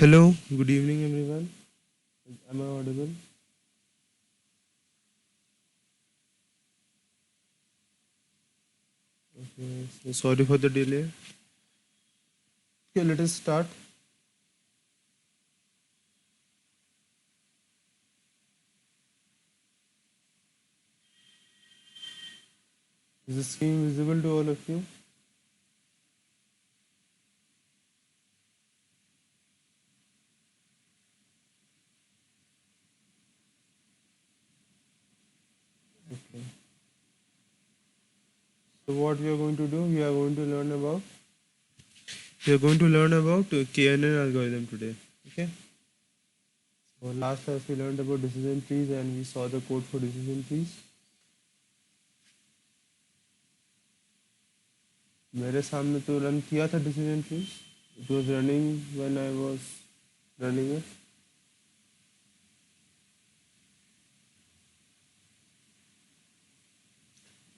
Hello, good evening, everyone. Am I audible? Okay, so sorry for the delay. Okay, let us start. Is the screen visible to all of you? what we are going to do, we are going to learn about KNN algorithm today. Okay. So last class we learned about decision trees and we saw the code for decision trees. मेरे सामने तो run किया था decision trees. It was running when I was running it.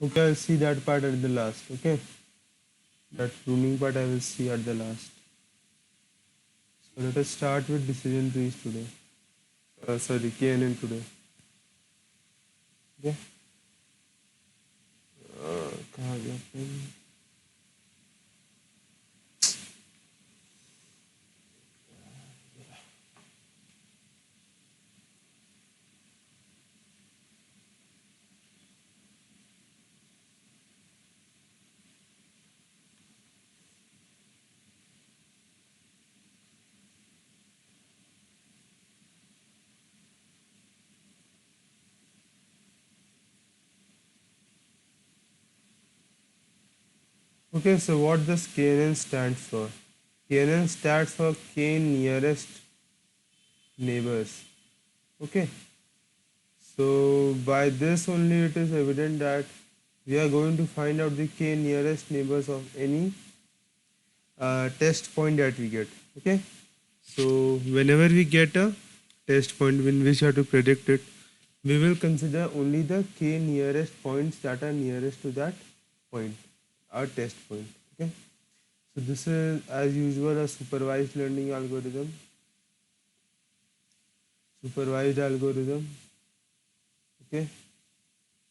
Okay, I'll see that part at the last. Okay, that pruning part I will see at the last. So let us start with decision trees today. Sorry, KNN today. Okay. कहाँ गया pen? Okay, so what does KNN stands for? KNN stands for K nearest neighbors. Okay, so by this only it is evident that we are going to find out the K nearest neighbors of any test point that we get. Okay, so whenever we get a test point in which we have to predict it, we will consider only the K nearest points that are nearest to that point, our test point. Okay, so this is as usual a supervised learning algorithm. Supervised algorithm, okay,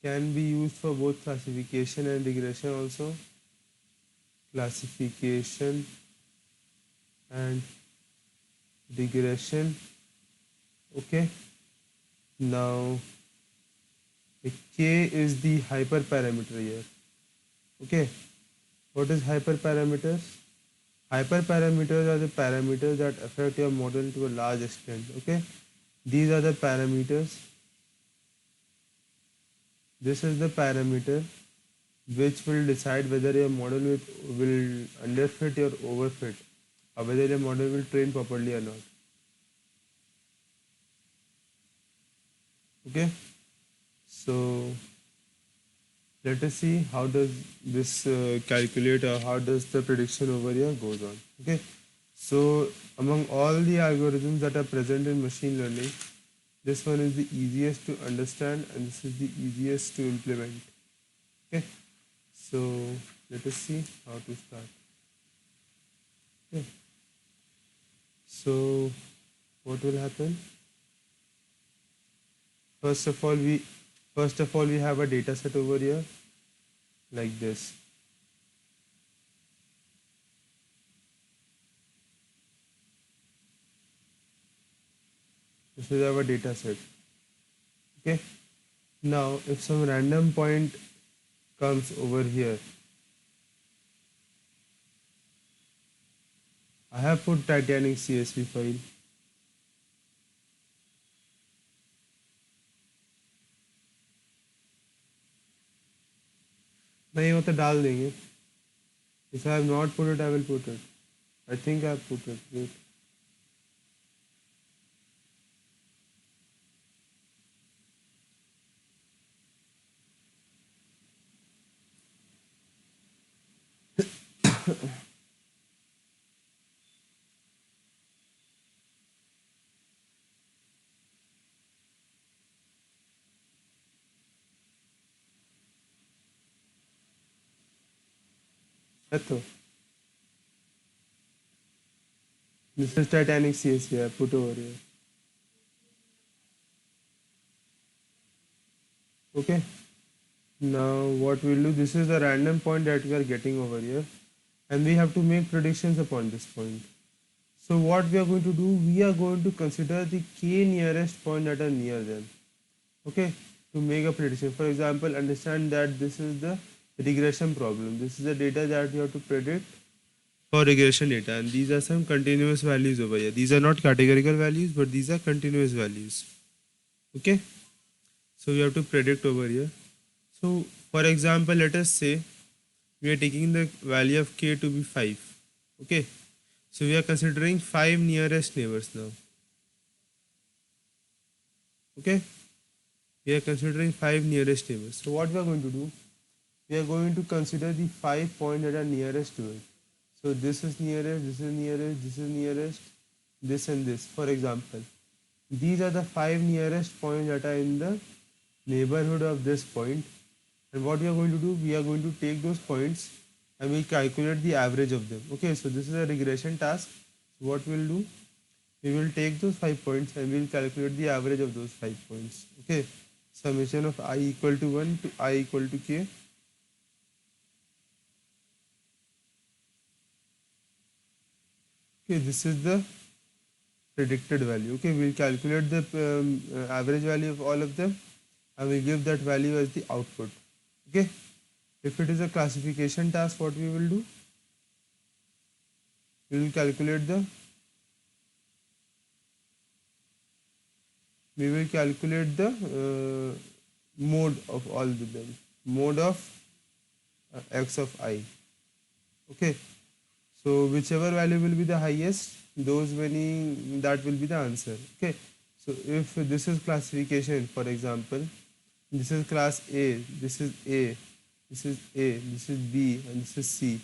can be used for both classification and regression also. Classification and regression. Okay, now the K is the hyperparameter here. Okay, what is hyperparameters? Hyperparameters are the parameters that affect your model to a large extent. Okay, these are the parameters. This is the parameter which will decide whether your model will underfit or overfit, or whether your model will train properly or not. Okay, so let us see how does this calculate, or how does the prediction over here goes on. Okay, so among all the algorithms that are present in machine learning, this one is the easiest to understand and this is the easiest to implement. Okay, so let us see how to start. Okay, so what will happen? First of all, we have a data set over here like this. This is our data set. Okay. Now, if some random point comes over here, I have put Titanic CSV file. नहीं वो तो डाल देंगे. If I have not put it, I will put it. I think I have put it. Wait. तो this is Titanic CSV I put over here. Okay. Now what we'll do, this is the random point that we are getting over here, and we have to make predictions upon this point. So what we are going to do, we are going to consider the K nearest point that are near them. Okay, to make a prediction. For example, understand that this is the regression problem. This is the data that you have to predict for regression data, and these are some continuous values over here. These are not categorical values, but these are continuous values. Okay, so we have to predict over here. So for example, let us say we are taking the value of k to be 5. Okay, so we are considering 5 nearest neighbors now. Okay, we are considering 5 nearest neighbors. So what we are going to do, we are going to consider the 5 points that are nearest to it. So this is nearest, this is nearest, this is nearest, this and this. For example, these are the 5 nearest points that are in the neighborhood of this point. And what we are going to do, we are going to take those points and we'll calculate the average of them. Okay, so this is a regression task. So what we'll do, we will take those 5 points and we'll calculate the average of those 5 points. Okay, summation of I equal to 1 to I equal to k. Okay, this is the predicted value. Okay, we'll calculate the average value of all of them and we give that value as the output. Okay, if it is a classification task, what we will do, we will calculate the mode of all of them, mode of x of I. Okay, so whichever value will be the highest, those many, that will be the answer. Okay, so if this is classification, for example, this is class A, this is A, this is A, this is B, and this is C.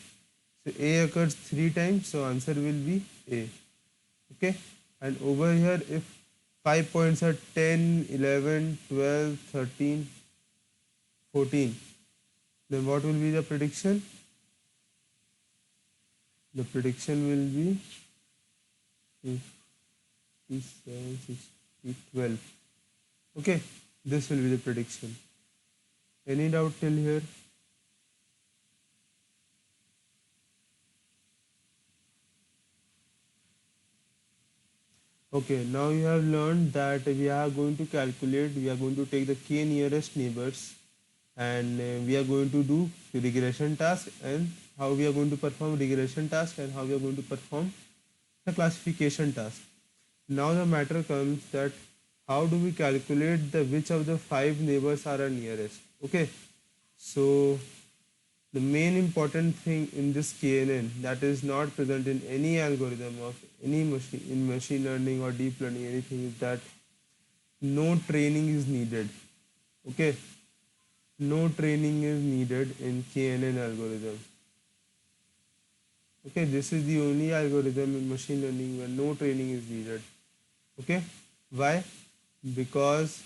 So A occurs 3 times, so answer will be A. Okay, and over here, if 5 points are 10, 11, 12, 13, 14, then what will be the prediction? The prediction will be 7, 6, 12. Okay, this will be the prediction. Any doubt till here? Okay, now you have learned that we are going to calculate, we are going to take the k nearest neighbors and we are going to do regression task and how we are going to perform regression task and how we are going to perform the classification task. Now the matter comes that how do we calculate the which of the 5 neighbors are our nearest. Okay, so the main important thing in this KNN that is not present in any algorithm of any machine, in machine learning or deep learning, anything, is that no training is needed. Okay, no training is needed in KNN algorithm. Okay, this is the only algorithm in machine learning where no training is needed. Okay, why? Because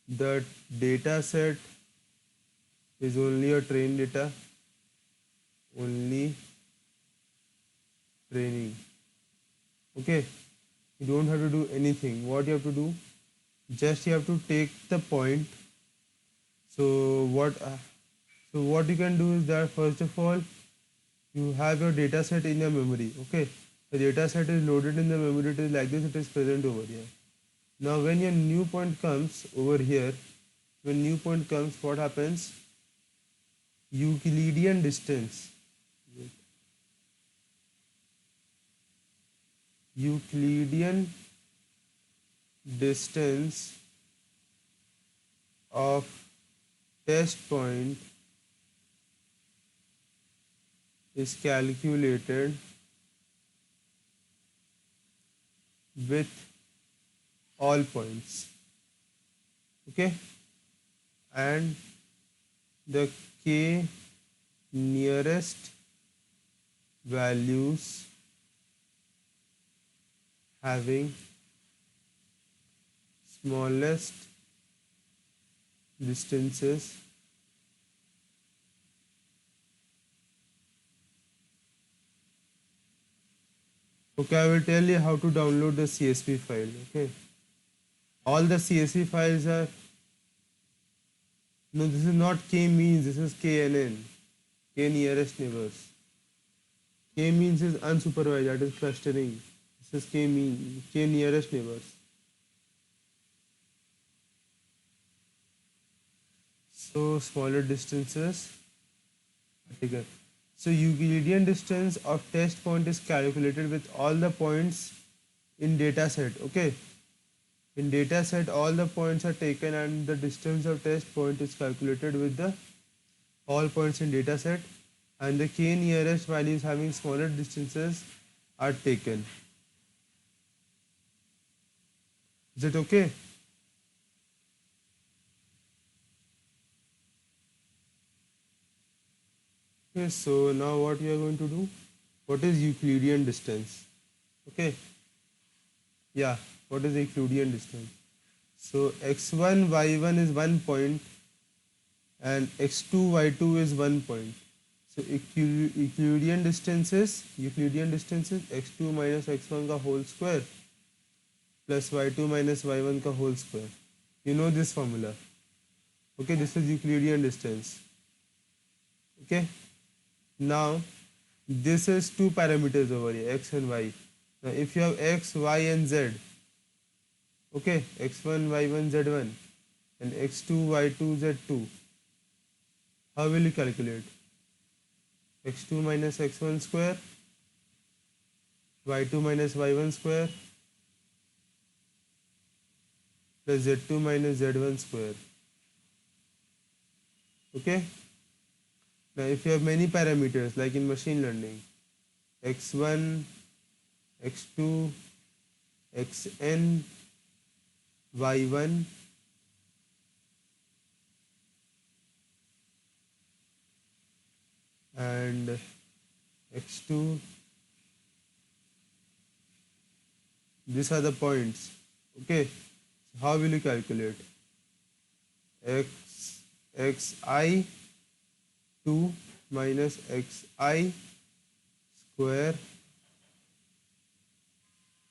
the data set is only a trained data, only training. Okay, you don't have to do anything. What you have to do, just you have to take the point. So what you can do is that first of all, you have your data set in your memory. Okay, the data set is loaded in the memory. It is like this. It is present over here. Now when your new point comes over here, when new point comes, what happens? Euclidean distance. Euclidean distance of test point is calculated with all points. Okay, and the k nearest values having smallest distances Okay, I will tell you how to download the CSV file. Okay, all the CSV files are, no, this is not k means, this is KNN, k nearest neighbors. K means is unsupervised, that is clustering. This is k mean, k nearest neighbors. So smaller distances are taken. So Euclidean distance of test point is calculated with all the points in data set. Okay, in data set all the points are taken and the distance of test point is calculated with the all points in data set, and the k nearest values having smaller distances are taken. Is it okay? Okay, so now what we are going to do? What is Euclidean distance? Okay, yeah, what is Euclidean distance? So x1, y1 is 1 point and x2, y2 is 1 point. So Euclidean distance is x2 minus x1 का whole square plus y2 minus y1 का whole square. You know this formula. Okay, this is Euclidean distance. Okay, now this is two parameters over here, x and y. Now if you have x, y and z, okay, x1, y1, z1 and x2, y2, z2, how will you calculate? x2 minus x1 square, y2 minus y1 square plus z2 minus z1 square. Okay, now if you have many parameters like in machine learning, x1, x2, xn, y1, and x2, these are the points. Okay, how will you calculate? xi 2 minus xi square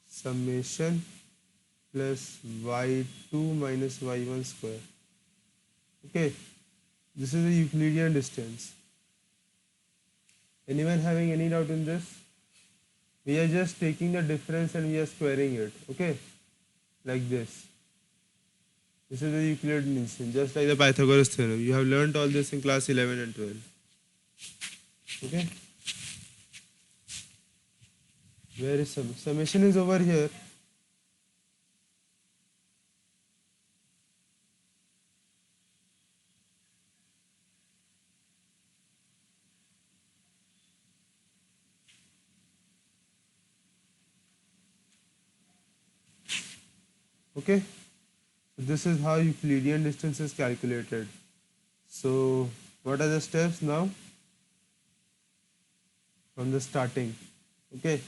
summation plus y2 minus y1 square. Okay, this is the Euclidean distance. Anyone having any doubt in this? We are just taking the difference and we are squaring it. Okay, like this. This is the Euclidean distance, just like the Pythagoras theorem. You have learnt all this in class 11 and 12. Okay. Where is summation? Summation is over here. Okay. So this is how Euclidean distance is calculated. So what are the steps now? From the starting. Okay.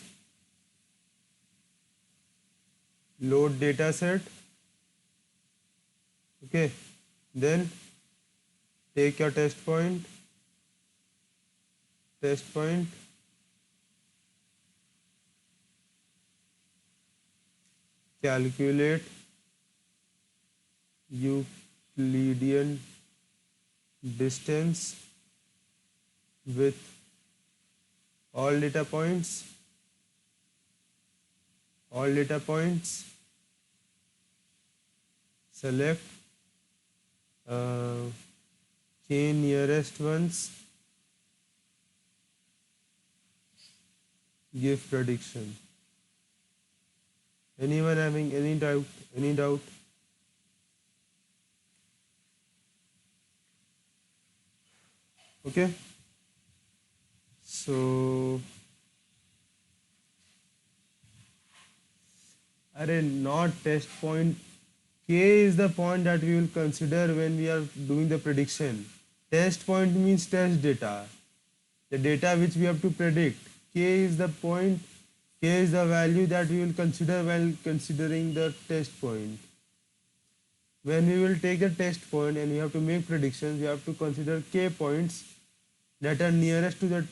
Load data set. Okay. Then take your test point. Test point. Calculate Euclidean distance with all data points. All data points. Select k nearest ones. Give prediction. Anyone having any doubt? Any doubt? Okay. So, not test point. K is the point that we will consider when we are doing the prediction. Test point means test data. The data which we have to predict. K is the point. K is the value that we will consider while considering the test point. When we will take the test point and we have to make predictions, we have to consider K points that are nearest to the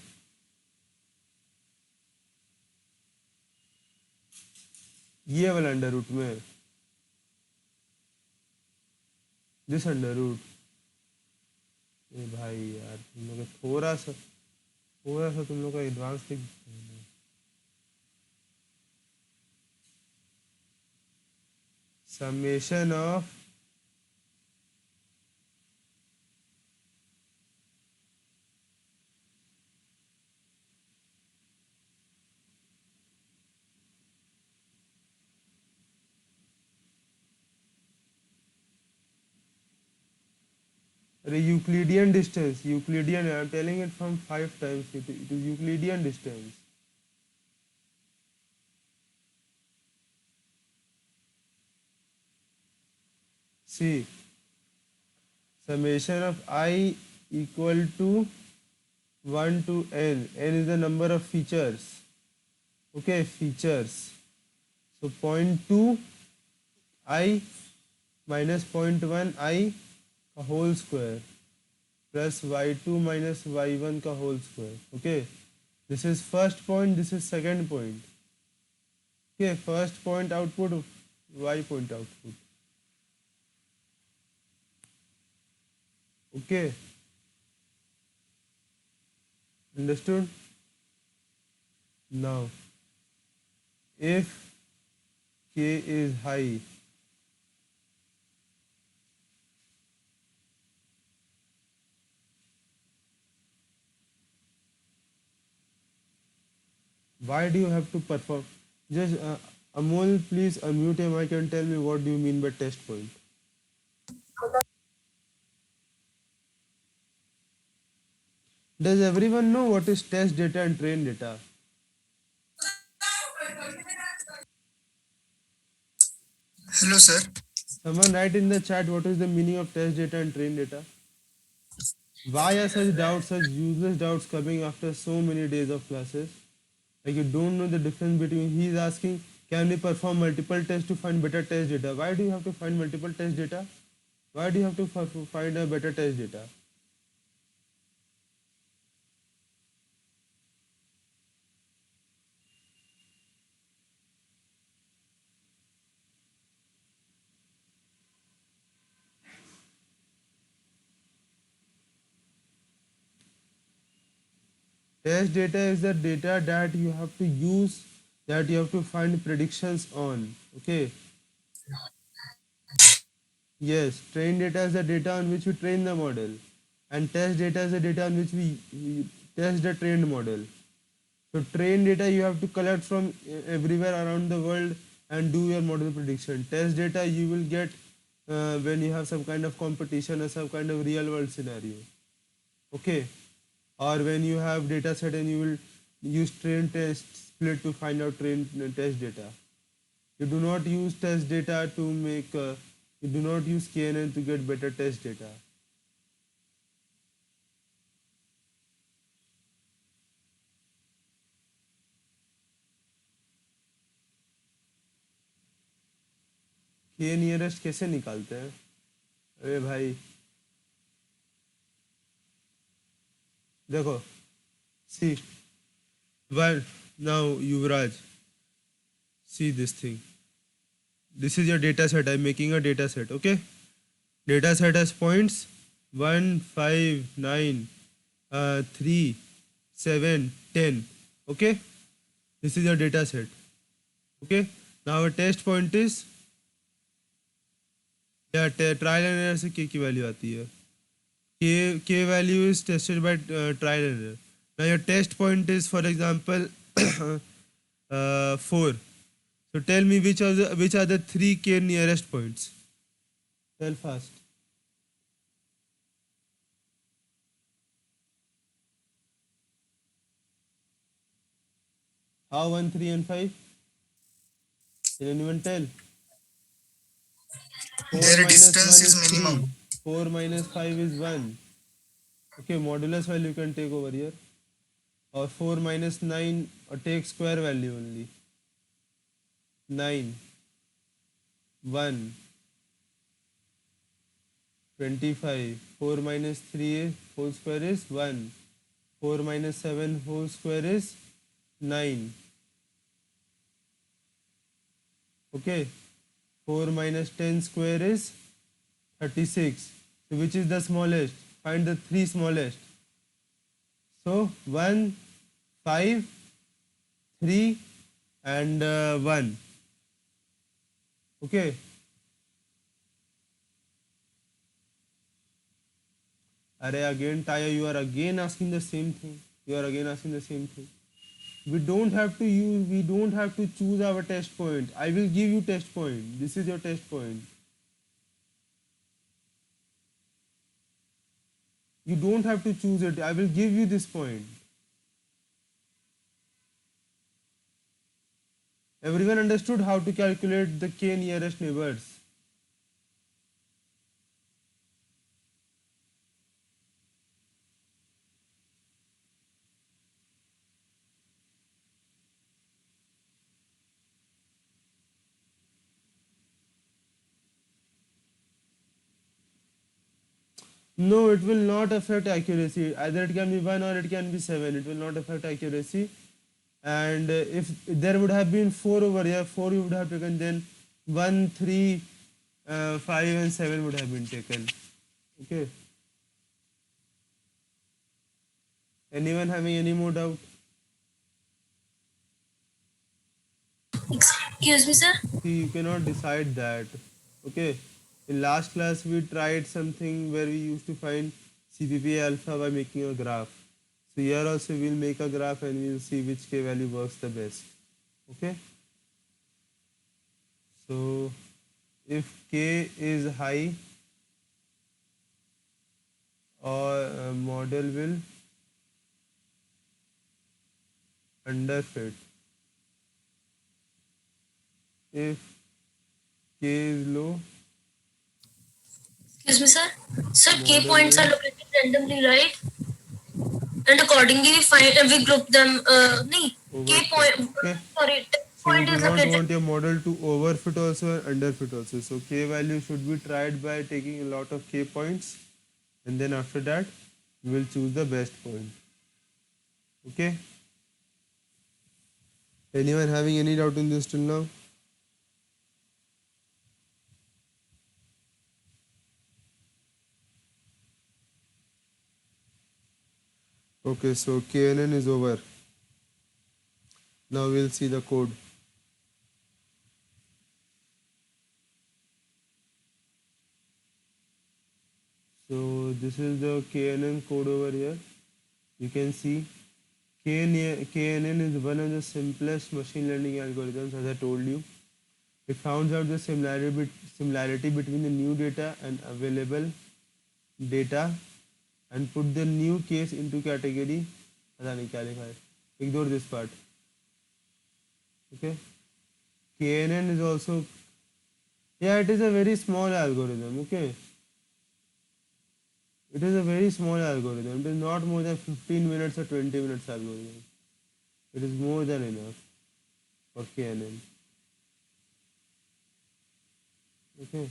ये वाला under root में this under root भाई यार तुम लोग का थोड़ा सा तुम लोग का एडवांस लिख summation of Euclidean distance. Euclidean. I'm telling it from 5 times. It is Euclidean distance. See, summation of I equal to 1 to n. N is the number of features. Okay, features. So 0.2 I minus 0.1 I का whole square plus y2 minus y1 का whole square. Okay, this is first point, this is second point. Okay, first point output, y point output. Okay, understood? Now, if k is high, why do you have to perform? Just Amol, please unmute your mic and tell me what do you mean by test point. Does everyone know what is test data and train data? Hello, sir. Someone write in the chat what is the meaning of test data and train data. Why are such doubts, such useless doubts coming after so many days of classes? Like you don't know the difference between, he is asking, can we perform multiple tests to find better test data? Why do you have to find multiple test data? Why do you have to find a better test data? Test data is the data that you have to use, that you have to find predictions on. Okay. Yes, train data is the data on which we train the model, and test data is the data on which we test the trained model. So train data you have to collect from everywhere around the world and do your model prediction. Test data you will get when you have some kind of competition or some kind of real world scenario. Okay, or when you have data set and you will use train test split to find out train test data. You do not use test data to make you do not use KNN to get better test data. K nearest कैसे निकालते हैं? अरे भाई देखो, see, well, now Yuvraj, see this thing. This is your data set. I'm making a data set. Okay, data set has points 1, 5, 9, 3, 7, 10. Okay, this is your data set. Okay, now a test point is, yeah, trial and error से k की value आती है. K value is tested by trial and error. Now your test point is, for example, 4. So tell me which are the 3 k nearest points. Tell fast. How 1, 3 and 5? Can anyone tell? 4 Their minus distance 1 is is 3. minimum. 4 minus 5 is 1. Okay, modulus value you can take over here. Or 4 minus 9, or take square value only. 9, 1, 25. 4 minus 3 whole square is 1. 4 minus 7 whole square is 9. Okay. 4 minus 10 square is 36. So which is the smallest? Find the 3 smallest. So 1, 5, 3 and 1. Okay. Array again, Taya, you are again asking the same thing. You are again asking the same thing. We don't have to choose our test point. I will give you test point. This is your test point. You don't have to choose it. I will give you this point. Everyone understood how to calculate the k nearest neighbors. No, it will not affect accuracy. Either it can be 1 or it can be 7. It will not affect accuracy. And if there would have been 4 over here, 4 you would have taken, then 1, 3, 5 and 7 would have been taken. Okay. Anyone having any more doubt? Excuse me, sir. See, you cannot decide that. Okay. In last class, we tried something where we used to find CPP alpha by making a graph. So here also we'll make a graph and we'll see which k value works the best. Okay. So if k is high, our model will underfit. If k is low, Excuse me, sir. Sir, K model points are will located randomly, right? And accordingly, we group them. Nee, K overfit. point. Okay. Sorry, test So you point do is not located. want your model to overfit also and underfit also. So k value should be tried by taking a lot of k points, and then after that we will choose the best point. Okay. Anyone having any doubt in this till now? Okay, so KNN is over. Now we'll see the code. So this is the KNN code over here. You can see KNN is one of the simplest machine learning algorithms, as I told you. It finds out the similarity between the new data and available data and put the new case into category. पता नहीं क्या लिखा है. Ignore this part. Okay. KNN is also, yeah, it is a very small algorithm. Okay. It is a very small algorithm. It is not more than 15 minutes or 20 minutes algorithm. It is more than enough for KNN. Okay.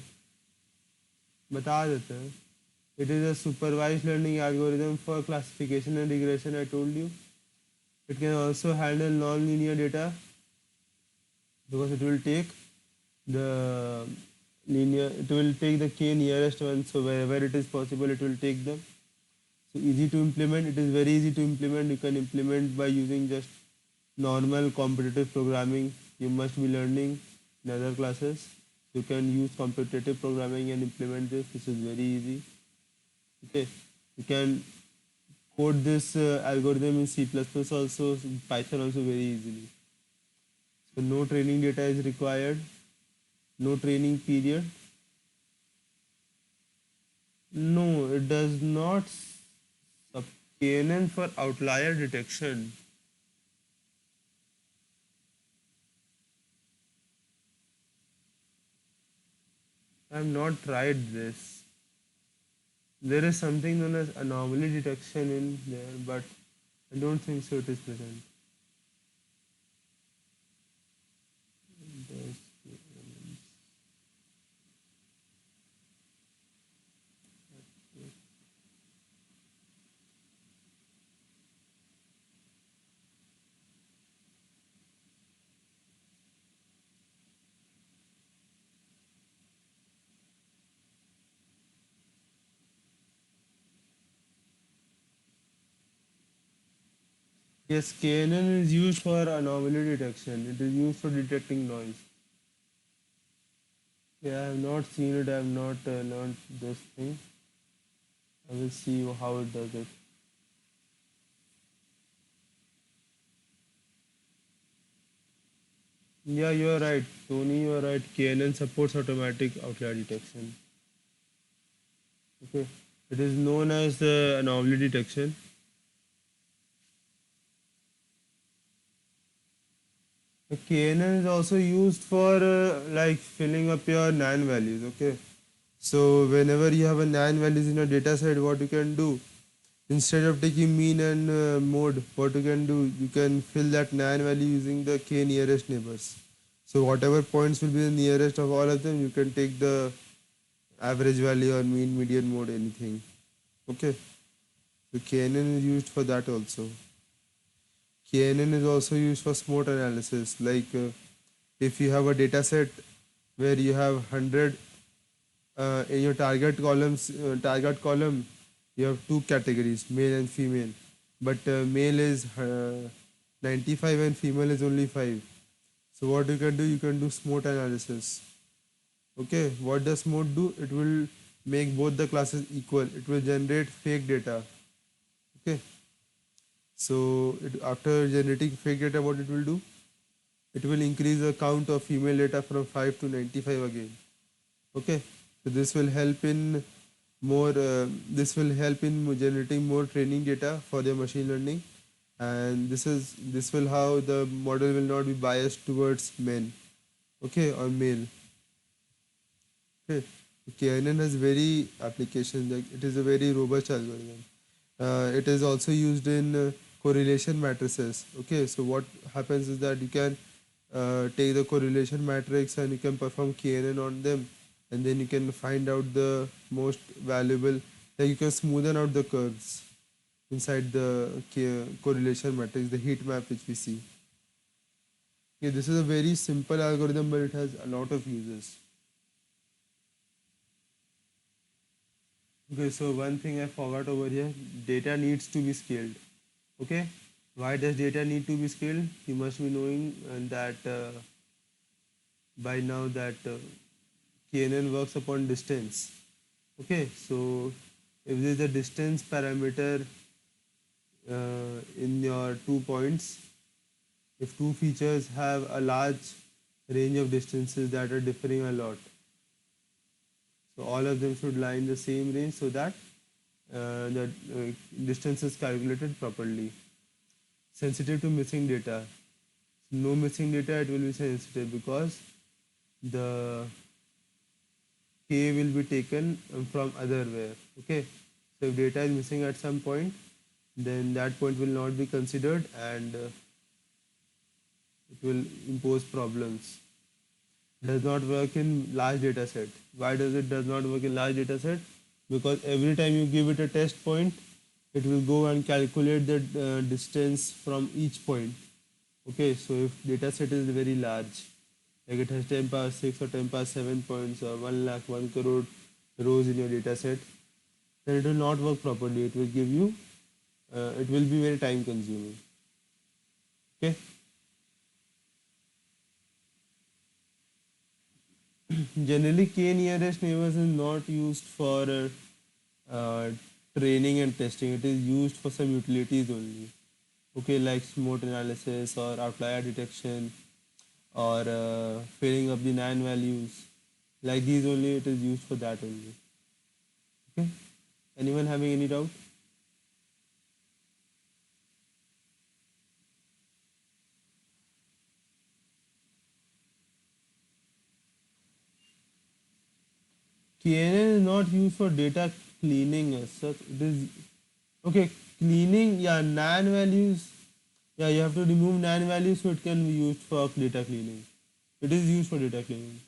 बता देते हैं. It is a supervised learning algorithm for classification and regression, I told you. It can also handle non-linear data because it will take the it will take the k nearest one, so wherever it is possible, it will take them. So easy to implement. It is very easy to implement. You can implement by using just normal competitive programming. You must be learning in other classes. You can use competitive programming and implement this. This is very easy. Okay, you can code this algorithm in C++ also, Python also very easily. So no training data is required, no training period. No, it does not KNN for outlier detection. I have not tried this. There is something known as anomaly detection in there, but I don't think so it is present. There's- Yes, KNN is used for anomaly detection. It is used for detecting noise. Yeah, I have not seen it. I have not learned this thing. I will see how it does it. Yeah, you are right. Tony, you are right. KNN supports automatic outlier detection. Okay. It is known as anomaly detection. The KNN is also used for like filling up your NaN values. Okay, so whenever you have a NaN values in your data set, what you can do, instead of taking mean and mode, what you can do, you can fill that NaN value using the k nearest neighbors. So whatever points will be the nearest of all of them, you can take the average value or mean, median, mode, anything. Okay, so KNN is used for that also. KNN is also used for SMOT analysis. Like if you have a data set where you have 100 in your target column, you have two categories, male and female. But male is 95 and female is only 5. So what you can do, you can do SMOT analysis. Okay, what does SMOT do? It will make both the classes equal. It will generate fake data. Okay, so after generating fake data, what it will do? It will increase the count of female data from 5 to 95 again. Okay, so this will help in generating more training data for your machine learning, and this will how the model will not be biased towards men, okay, or male. Okay, KNN has very applications, like it is a very robust algorithm. It is also used in correlation matrices. Okay, so what happens is that you can take the correlation matrix and you can perform KNN on them, and then you can find out the most valuable. Like you can smoothen out the curves inside the correlation matrix, the heat map which we see. Okay, this is a very simple algorithm, but it has a lot of uses. Okay, so one thing I forgot over here, data needs to be scaled. Okay, why does data need to be scaled? You must be knowing that by now that KNN works upon distance. Okay, so if there is a distance parameter in your 2 points, if two features have a large range of distances that are differing a lot, so all of them should lie in the same range so that the distance is calculated properly. Sensitive to missing data. No missing data, it will be sensitive because the k will be taken from other where. Okay, so if data is missing at some point, then that point will not be considered, and it will impose problems. Does not work in large data set. Why does not work in large data set? Because every time you give it a test point, it will go and calculate the distance from each point. Okay, so if data set is very large, like it has 10 power 6 or 10 power 7 points or 1 lakh 1 crore rows in your data set, then it will not work properly. It will give you, it will be very time consuming. Okay. Generally, k nearest neighbors is not used for uh, training and testing. It is used for some utilities only. Okay, like SMOT analysis or outlier detection or filling up the NaN values. Like these only, it is used for that only. Okay. Anyone having any doubt? KNN is not used for data cleaning as such. It is okay. Cleaning, yeah, NaN values. Yeah, you have to remove NaN values so it can be used for data cleaning. It is used for data cleaning.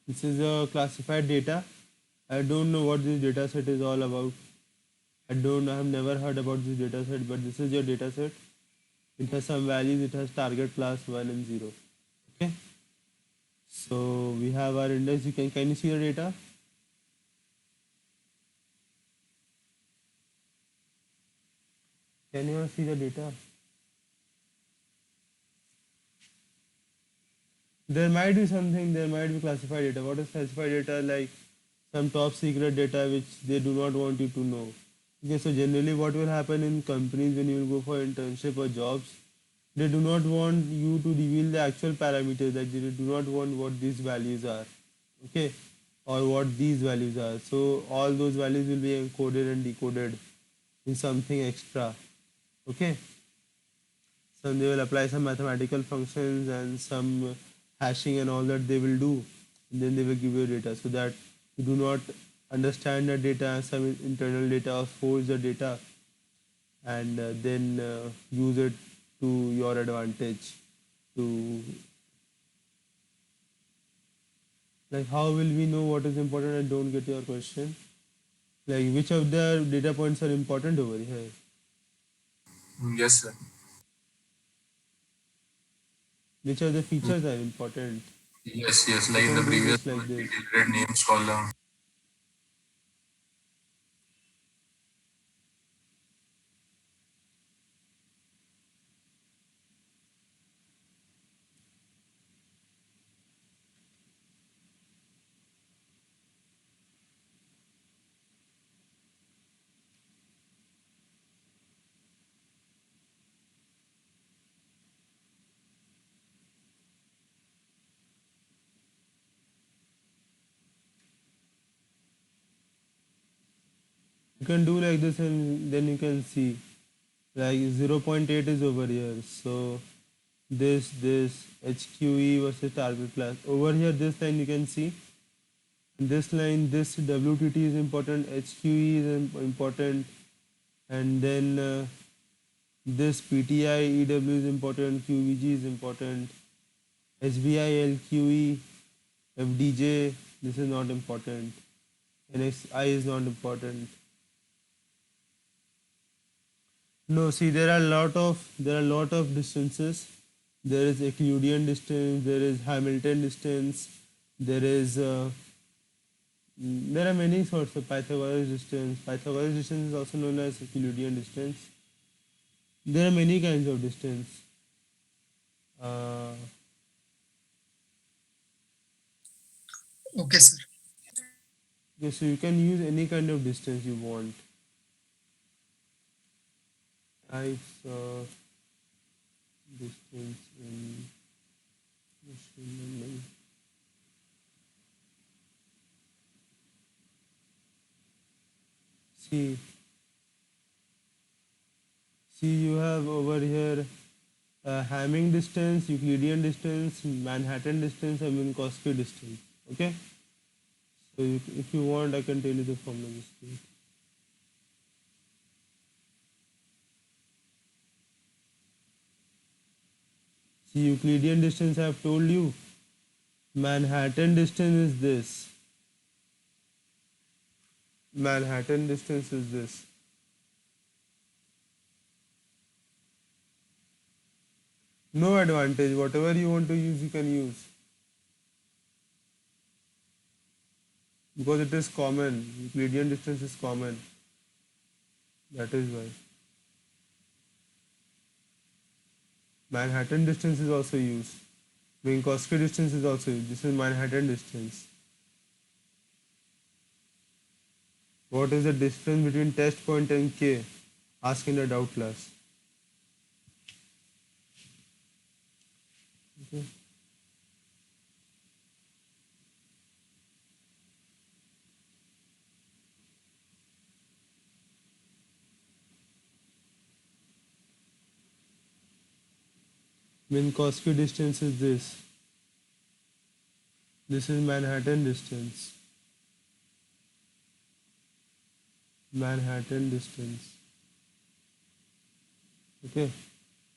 This is a classified data. I don't know what this data set is all about. I have never heard about this data set, but this is your data set. It has some values, it has target class 1 and 0. Okay. So we have our index. Can you see the data? Can you see the data? There might be something, there might be classified data. What is classified data? Like some top secret data which they do not want you to know. Okay, so generally what will happen in companies when you will go for internship or jobs, they do not want you to reveal the actual parameters, that they do not want what these values are, okay, or what these values are. So all those values will be encoded and decoded in something extra, okay. So they will apply some mathematical functions and some hashing and all that they will do. And then they will give you data so that you do not understand the data, some internal data, or force the data, and then use it to your advantage. To like, how will we know what is important? I don't get your question. Like, which of the data points are important over here? Yes, sir. Which of the features are important? Yes, yes. You Like in the can do previous this one, like we this. deleted names column. You can do like this, and then you can see like zero point 0.8 is over here. So this HQE versus target class. Over here, this line you can see. This line, this WTT is important, HQE is important, and then this PTI EW is important, QVG is important, HBI LQE, FDJ, this is not important, NXI is not important. No, see, there are lot of distances. There is Euclidean distance, there is Hamilton distance, there is there are many sorts of Pythagoras distance. Pythagoras distance is also known as Euclidean distance. There are many kinds of distance. Uh, Okay, sir. okay, so you can use any kind of distance you want. Types of distance in machine learning. See, you have over here Hamming distance, Euclidean distance, Manhattan distance, and Minkowski distance. Okay, so if you want, I can tell you the formula. See, Euclidean distance I have told you. Manhattan distance is this. Manhattan distance is this. No advantage. Whatever you want to use, you can use because it is common. Euclidean distance is common. That is why. Manhattan distance is also used. Minkowski distance is also used. This is Manhattan distance. What is the distance between test point and K? Ask in the doubt class. Okay. Minkowski distance is this. This is Manhattan distance. Manhattan distance. Okay.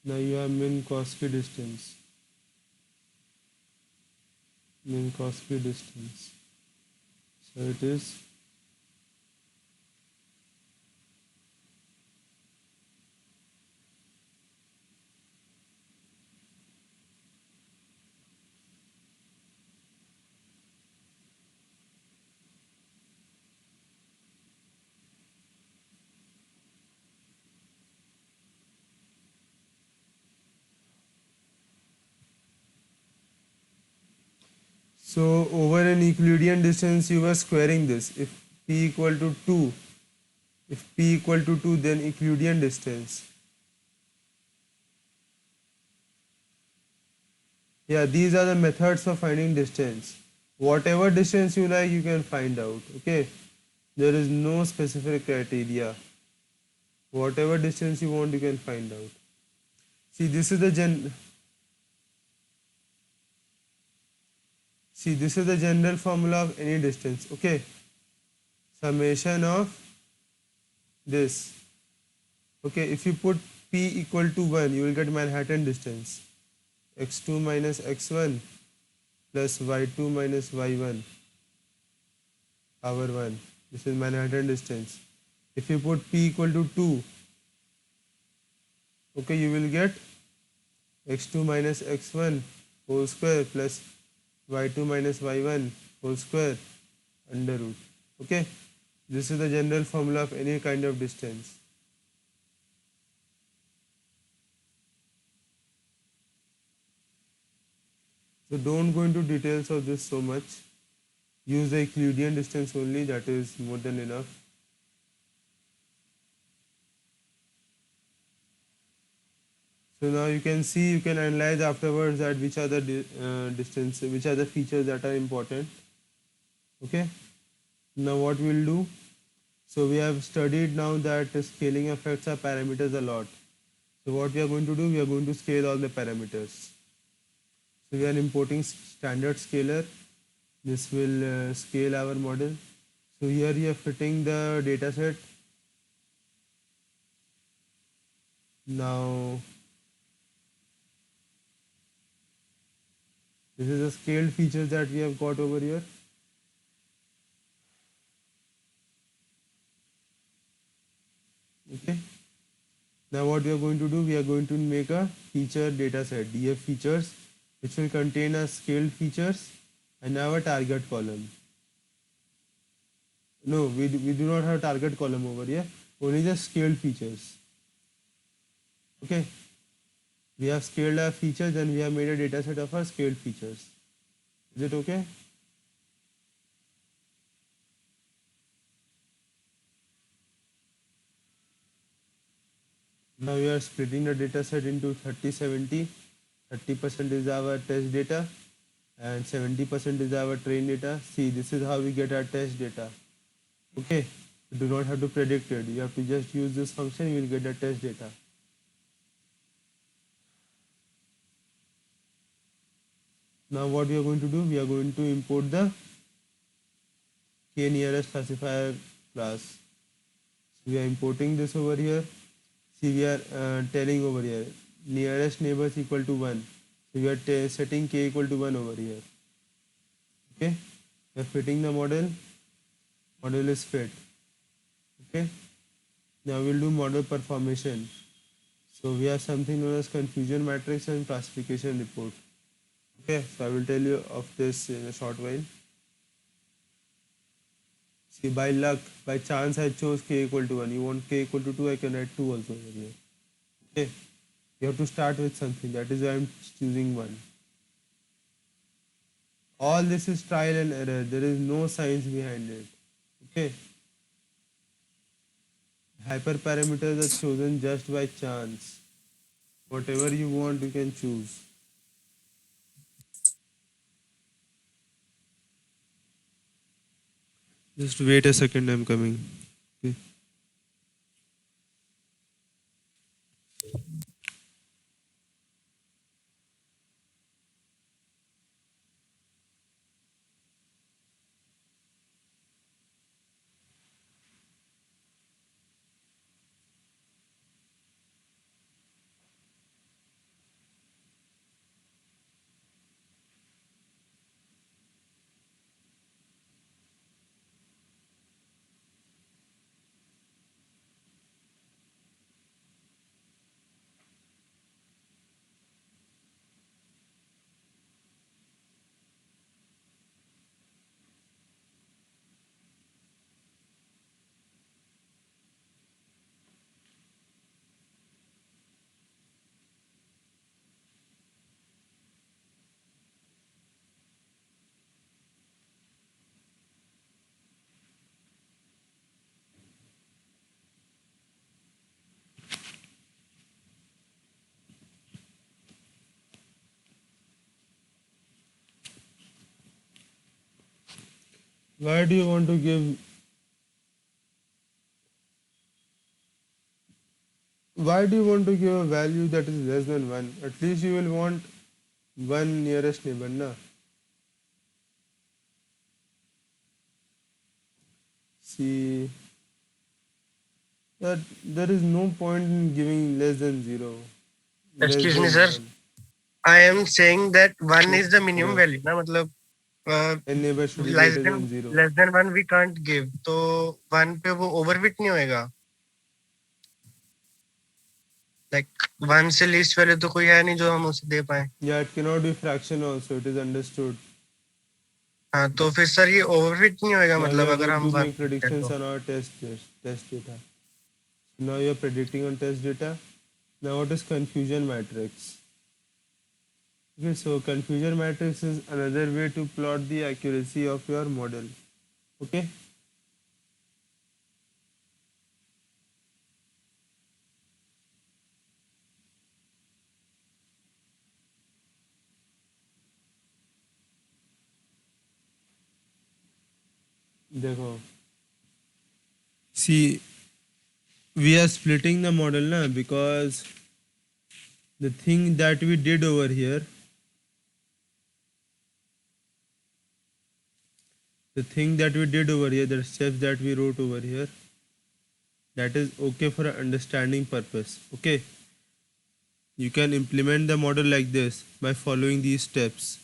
Now you have Minkowski distance. Minkowski distance. So it is So over an Euclidean distance you were squaring this. If p equal to 2, if p equal to 2, then Euclidean distance. Yeah, these are the methods of finding distance. Whatever distance you like, you can find out. Okay, there is no specific criteria. Whatever distance you want, you can find out. See, this is the general formula of any distance. Okay, summation of this. Okay, if you put p equal to 1, you will get Manhattan distance. X2 minus x1 plus y2 minus y1 power 1. This is Manhattan distance. If you put p equal to 2, okay, you will get x2 minus x1 whole square plus y2 minus y1 whole square under root. Okay, this is the general formula of any kind of distance. So don't go into details of this so much. Use the Euclidean distance only, that is more than enough. So now you can see, you can analyze afterwards that which are the distance, which are the features that are important. Okay. Now what we'll do, so we have studied now that scaling affects our parameters a lot. So what we are going to do, we are going to scale all the parameters. So we are importing standard scaler. This will scale our model. So here we are fitting the data set. Now this is the scaled features that we have got over here. Okay. Now what we are going to do, we are going to make a feature data set, DF features, which will contain a scaled features and our target column. No, we do not have target column over here, only the scaled features. Okay. We have scaled our features and we have made a data set of our scaled features. Is it okay? Now we are splitting the data set into 30-70. 30% is our test data and 70% is our train data. See, this is how we get our test data. Okay, you do not have to predict it. You have to just use this function, you will get the test data. Now what we are going to do, we are going to import the k nearest classifier class. So we are importing this over here. See, we are telling over here nearest neighbors equal to 1. So we are setting k equal to 1 over here. Okay, we are fitting the model. Model is fit. Okay, now we'll do model performation. So we have something known as confusion matrix and classification report. Okay, so I will tell you of this in a short while. See, by luck, by chance, I chose k equal to 1. You want k equal to 2, I can write 2 also over here. Okay, you have to start with something. That is why I'm choosing 1. All this is trial and error. There is no science behind it. Okay. Hyperparameters are chosen just by chance. Whatever you want, you can choose. Just wait a second, I'm coming. Okay. Why do you want to give? Why do you want to give a value that is less than 1? At least you will want one nearest neighbor, na? See, that there is no point in giving less than 0, less Excuse me, than sir. 1. I am saying that 1 No, is the minimum no. value. ना मतलब A neighbor should be less greater than than 0. less than 1 we can't give. तो 1 पे वो overfit नहीं होएगा. Like 1 से least value तो कोई है नहीं जो हम उसे दे पाए. Yeah, it cannot be fraction also, it is understood. हाँ तो फिर सर ये overfit नहीं होएगा Now we मतलब are अगर going हम to 1 make दें predictions तो. on our test data. Now you are predicting on test data. Now what is confusion matrix? Okay, so confusion matrix is another way to plot the accuracy of your model. Okay. देखो, see, we are splitting the model na, because the thing that we did over here, the steps that we wrote over here, that is okay for understanding purpose. Okay, you can implement the model like this by following these steps.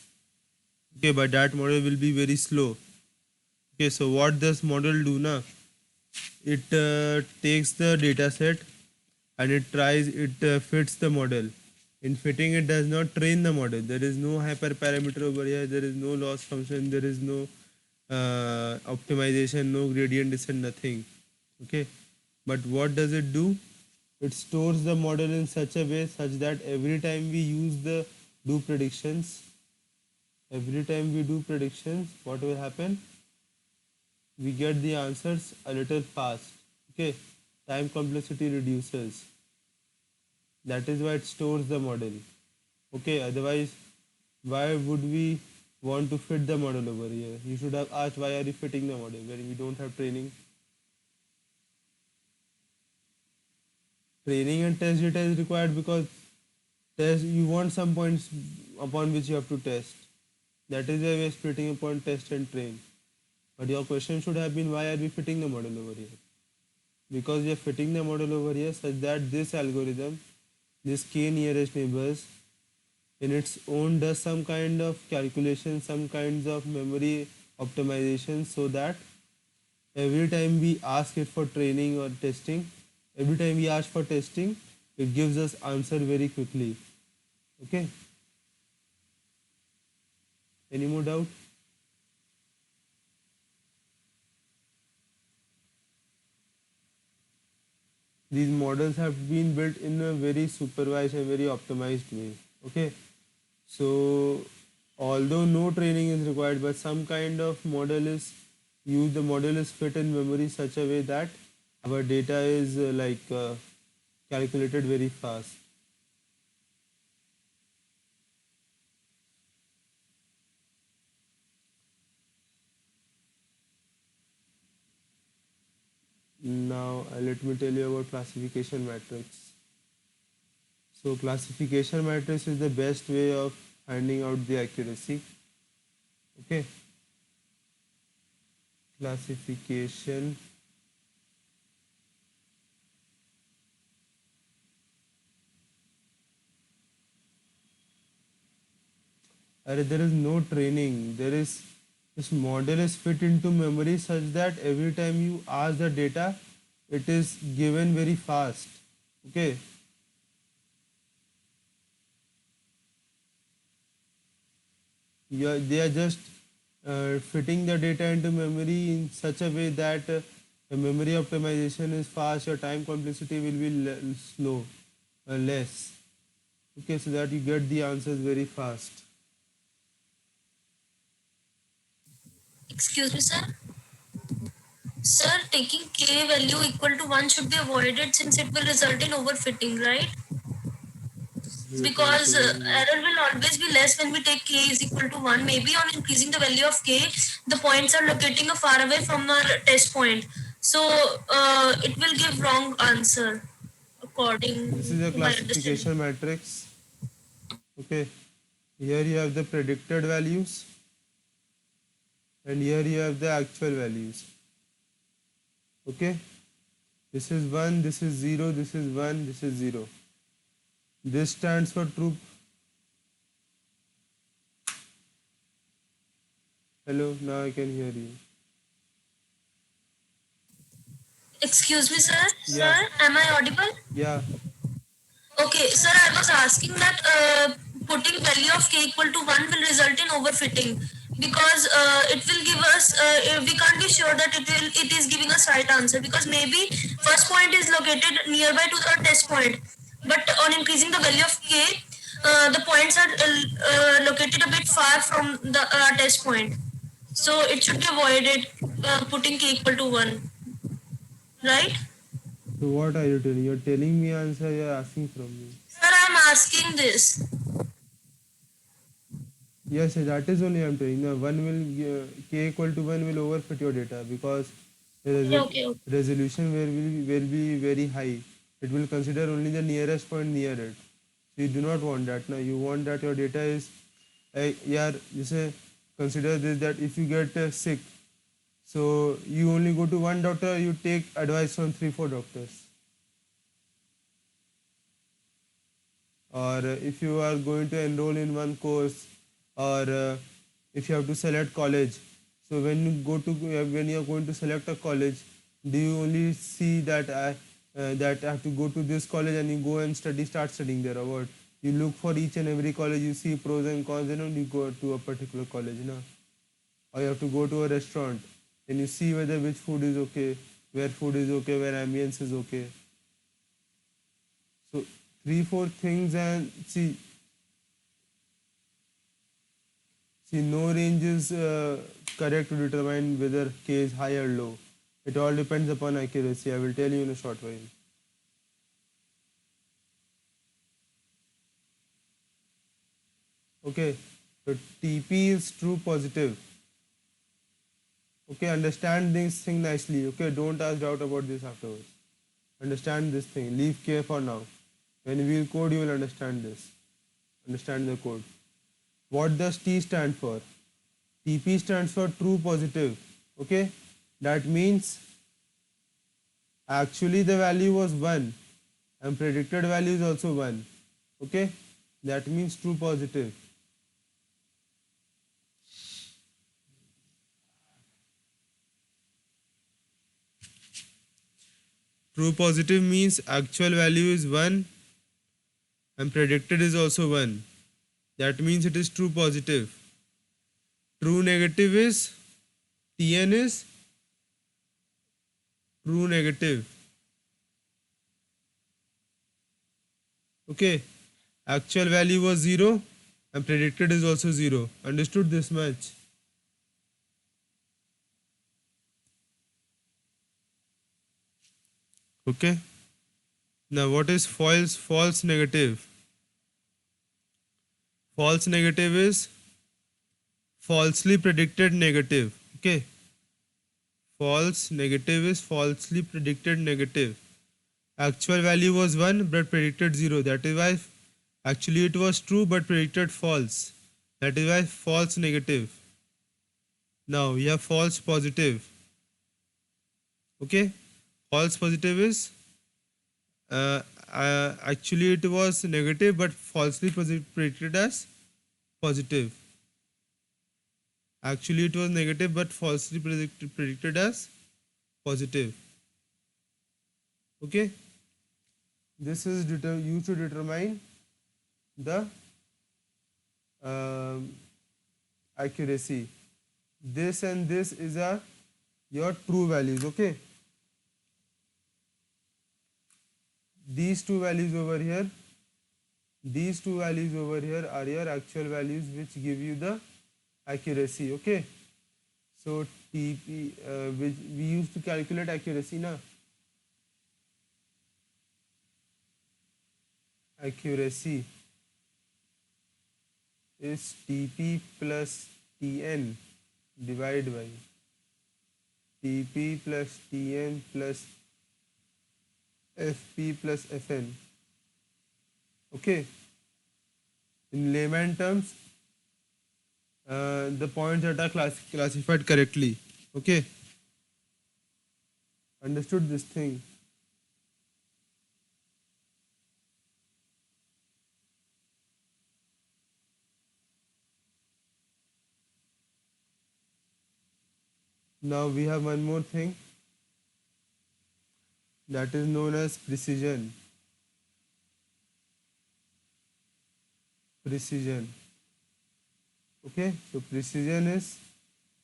Okay, but that model will be very slow. Okay, so what does model do now? It takes the data set and it fits the model. In fitting, it does not train the model. There is no hyperparameter over here, there is no loss function, there is no optimization, no gradient descent, nothing. Okay, but what does it do? It stores the model in such a way such that every time we use the do predictions, what will happen? We get the answers a little fast. Okay, time complexity reduces. That is why it stores the model. Okay, otherwise, why would we want to fit the model over here? You should have asked why are you fitting the model when we don't have training. Training and test data is required because test you want some points upon which you have to test. That is why we are splitting upon test and train. But your question should have been why are we fitting the model over here? Because we are fitting the model over here such that this algorithm, this k nearest neighbors, in its own does some kind of calculation, some kinds of memory optimization, so that every time we ask it for training or testing, every time we ask for testing, it gives us answer very quickly. Okay. Any more doubt? These models have been built in a very supervised and very optimized way. Okay, so although no training is required, but some kind of model is used, the model is fit in memory such a way that our data is calculated very fast. Now let me tell you about classification matrix. So classification matrix is the best way of finding out the accuracy. Okay, classification there is no training. There is this model is fit into memory such that every time you ask the data, it is given very fast. Okay, they are just fitting the data into memory in such a way that the memory optimization is fast. Your time complexity will be slow, less. Okay, so that you get the answers very fast. Excuse me, sir. Sir, taking k value equal to 1 should be avoided since it will result in overfitting, right? because error will always be less when we take k is equal to 1. Maybe on increasing the value of k, the points are locating far away from our test point. So it will give wrong answer This is according a to my understanding. classification matrix. Okay, here you have the predicted values and here you have the actual values. Okay, this is 1, this is 0, this is 1, this is 0. This stands for true. Hello, now I can hear you. Excuse me, sir. Yeah, Am I audible? yeah. Okay, sir, I was asking that putting value of k equal to 1 will result in overfitting because it will give us, we can't be sure that it is giving us right answer because maybe first point is located nearby to our test point, but on increasing the value of k, the points are located a bit far from the test point. So it should be avoided putting k equal to 1, right? So what are you telling? You're telling me answer, you're asking from me. Sir, I'm asking this. Yes, that is only I'm telling. Now, one will k equal to 1 will overfit your data because the Okay, okay. resolution will be very high. It will consider only the nearest point near it. So you do not want that. Now you want that your data is, yeah, you say consider this that if you get sick, so you only go to one doctor, you take advice from 3 4 doctors. Or if you are going to enroll in one course, or if you have to select college, so when you are going to select a college, do you only see that I have to go to this college and you go and start studying there, or what? You look for each and every college, you see pros and cons, and only go to a particular college, no? Or you have to go to a restaurant and you see whether which food is okay, where food is okay, where ambience is okay. So 3 4 things, and see, no range is correct to determine whether k is high or low. It all depends upon accuracy. I will tell you in a short while. Okay, so TP is true positive. Okay, understand this thing nicely. Okay, don't ask doubt about this afterwards. Understand this thing. Leave K for now. When we will code, you will understand this. Understand the code. What does T stand for? TP stands for true positive. Okay, that means actually the value was 1 and predicted value is also 1. Okay, that means true positive. True positive means actual value is 1 and predicted is also 1. That means it is true positive. True negative is Tn is true negative. Okay, actual value was 0 and predicted is also 0. Understood this much? Okay. Now what is false negative? False negative is falsely predicted negative. Okay. False negative is falsely predicted negative. Actual value was 1 but predicted 0. That is why actually it was true but predicted false. That is why false negative. Now we have false positive. Okay. False positive is actually it was negative but falsely predicted as positive. Actually it was negative but falsely predicted as positive. Okay, this is used to determine the accuracy. This and this is your true values. Okay, these two values over here, these two values over here are your actual values which give you the accuracy. Okay, so TP which we used to calculate accuracy na. Accuracy. is Tp plus Tn divided by Tp plus Tn plus Fp plus Fn. Okay, in layman terms, the points that are classified correctly. Okay, understood this thing? Now we have one more thing that is known as precision. Precision. Okay, so precision is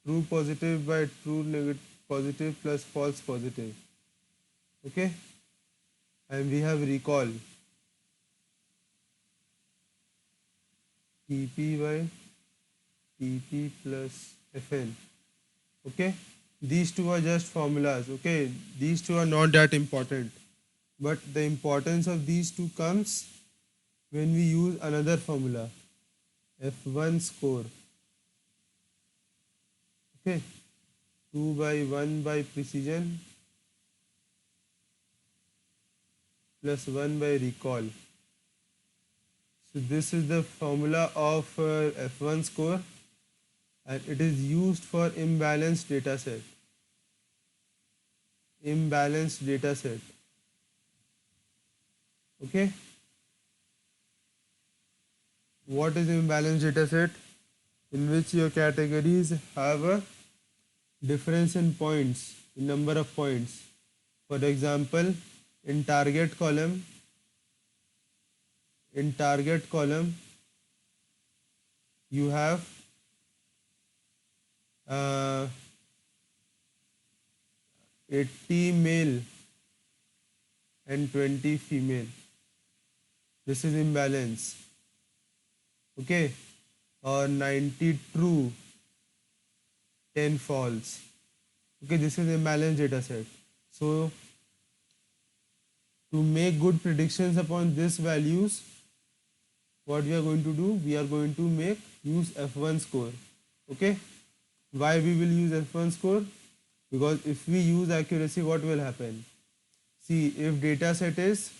true positive by true negative positive plus false positive. Okay, and we have recall. Tp by Tp plus Fn. Okay, these two are just formulas. Okay, these two are not that important, but the importance of these two comes when we use another formula, F1 score. Okay, 2 by 1 by precision plus 1 by recall. So this is the formula of F1 score, and it is used for imbalanced data set. Imbalanced data set. Okay. What is imbalanced data set? In which your categories have a difference in points, in number of points. For example, in target column, you have uh, 80 male and 20 female. This is imbalance. Okay, or 90 true, 10 false. Okay, this is imbalanced data set. So to make good predictions upon these values, what we are going to do, we are going to use F1 score. Okay, why we will use F1 score? Because if we use accuracy, what will happen? See, if data set is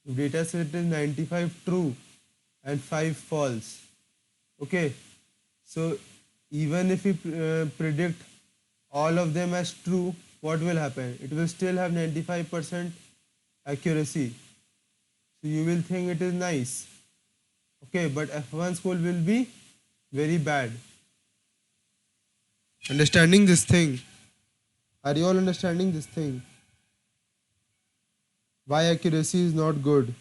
95 true and 5 false, okay, so even if we predict all of them as true, what will happen? It will still have 95% accuracy. So you will think it is nice. Okay, but F1 score will be very bad. Understanding this thing? Are you all understanding this thing? Why accuracy is not good?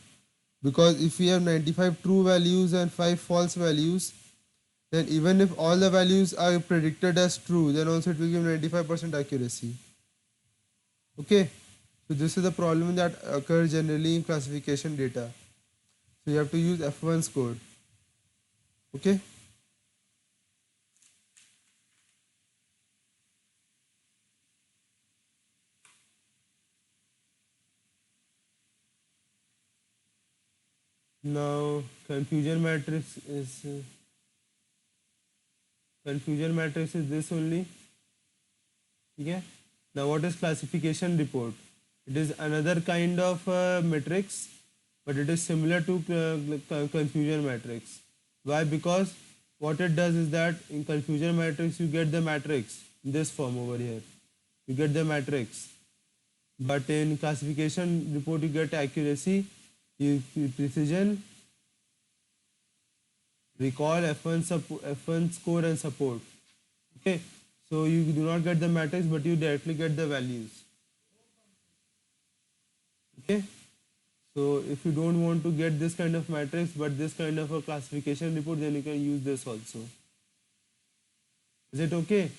Because if we have 95 true values and 5 false values, then even if all the values are predicted as true, then also it will give 95% accuracy. Okay, so this is the problem that occurs generally in classification data. So you have to use F1 score. Okay. Now confusion matrix is this only. Okay. Now what is classification report? It is another kind of matrix, but it is similar to confusion matrix. Why? Because what it does is that in confusion matrix you get the matrix in this form over here. You get the matrix, but in classification report you get accuracy, precision, recall, F1 score and support. Okay, so you do not get the matrix, but you directly get the values. Okay, so if you don't want to get this kind of matrix but this kind of a classification report, then you can use this also. Is it okay?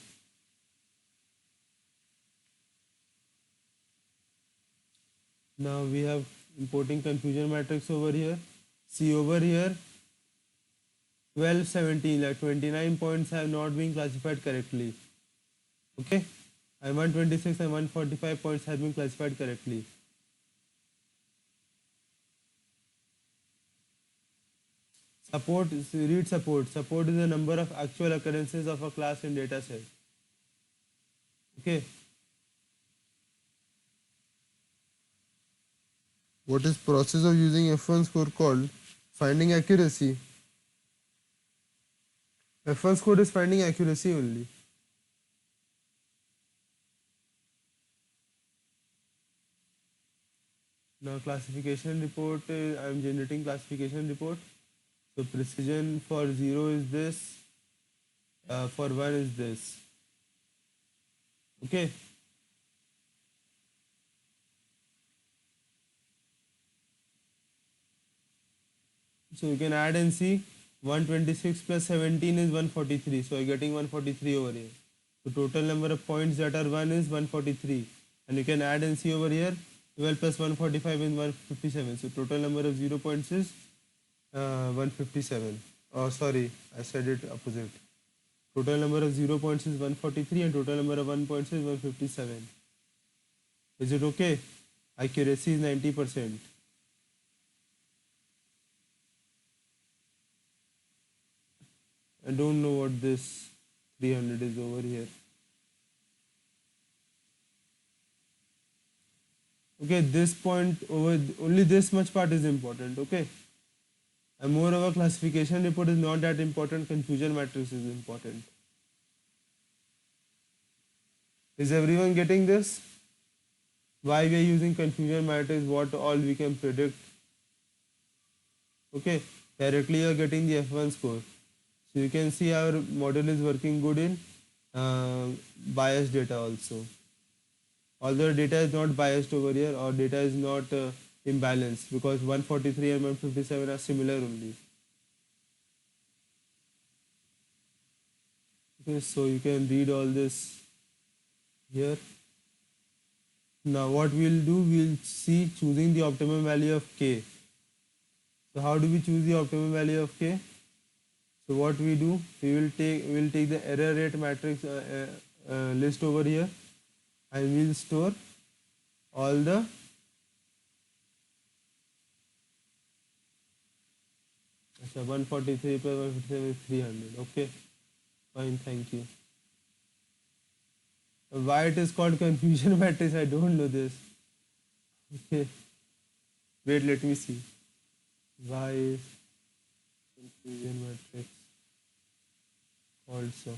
Now we have importing confusion matrix over here. See over here, 12, 17, like 29 points have not been classified correctly. Okay, and 126 and 145 points have been classified correctly. Read support. Support is the number of actual occurrences of a class in data set. Okay. What is process of using F1 score called? Finding accuracy. F1 score is finding accuracy only. Now classification report, I am generating classification report. So precision for 0 is this, for 1 is this. Okay. So you can add and see 126 plus 17 is 143. So you're getting 143 over here. So total number of points that are 1 is 143. And you can add and see over here 12 plus 145 is 157. So total number of 0 points is 157. Oh, sorry, I said it opposite. Total number of 0 points is 143 and total number of 1 points is 157. Is it okay? Accuracy is 90%. I don't know what this 300 is over here. Okay, this point over, only this much part is important, okay? And moreover, classification report is not that important, confusion matrix is important. Is everyone getting this? Why we are using confusion matrix, what all we can predict. Okay, directly you are getting the F1 score. So you can see our model is working good in biased data also. Although data is not biased over here or data is not imbalanced because 143 and 157 are similar only. Okay, so you can read all this here. Now what we'll do, we'll see choosing the optimum value of k. So how do we choose the optimum value of k? So what we do, we'll take the error rate matrix list over here and we'll store all the अच्छा 143 plus 157 is 300. Okay, fine, thank you. Why it is called confusion matrix, I don't know this. Okay, wait, let me see. Why is confusion matrix called so?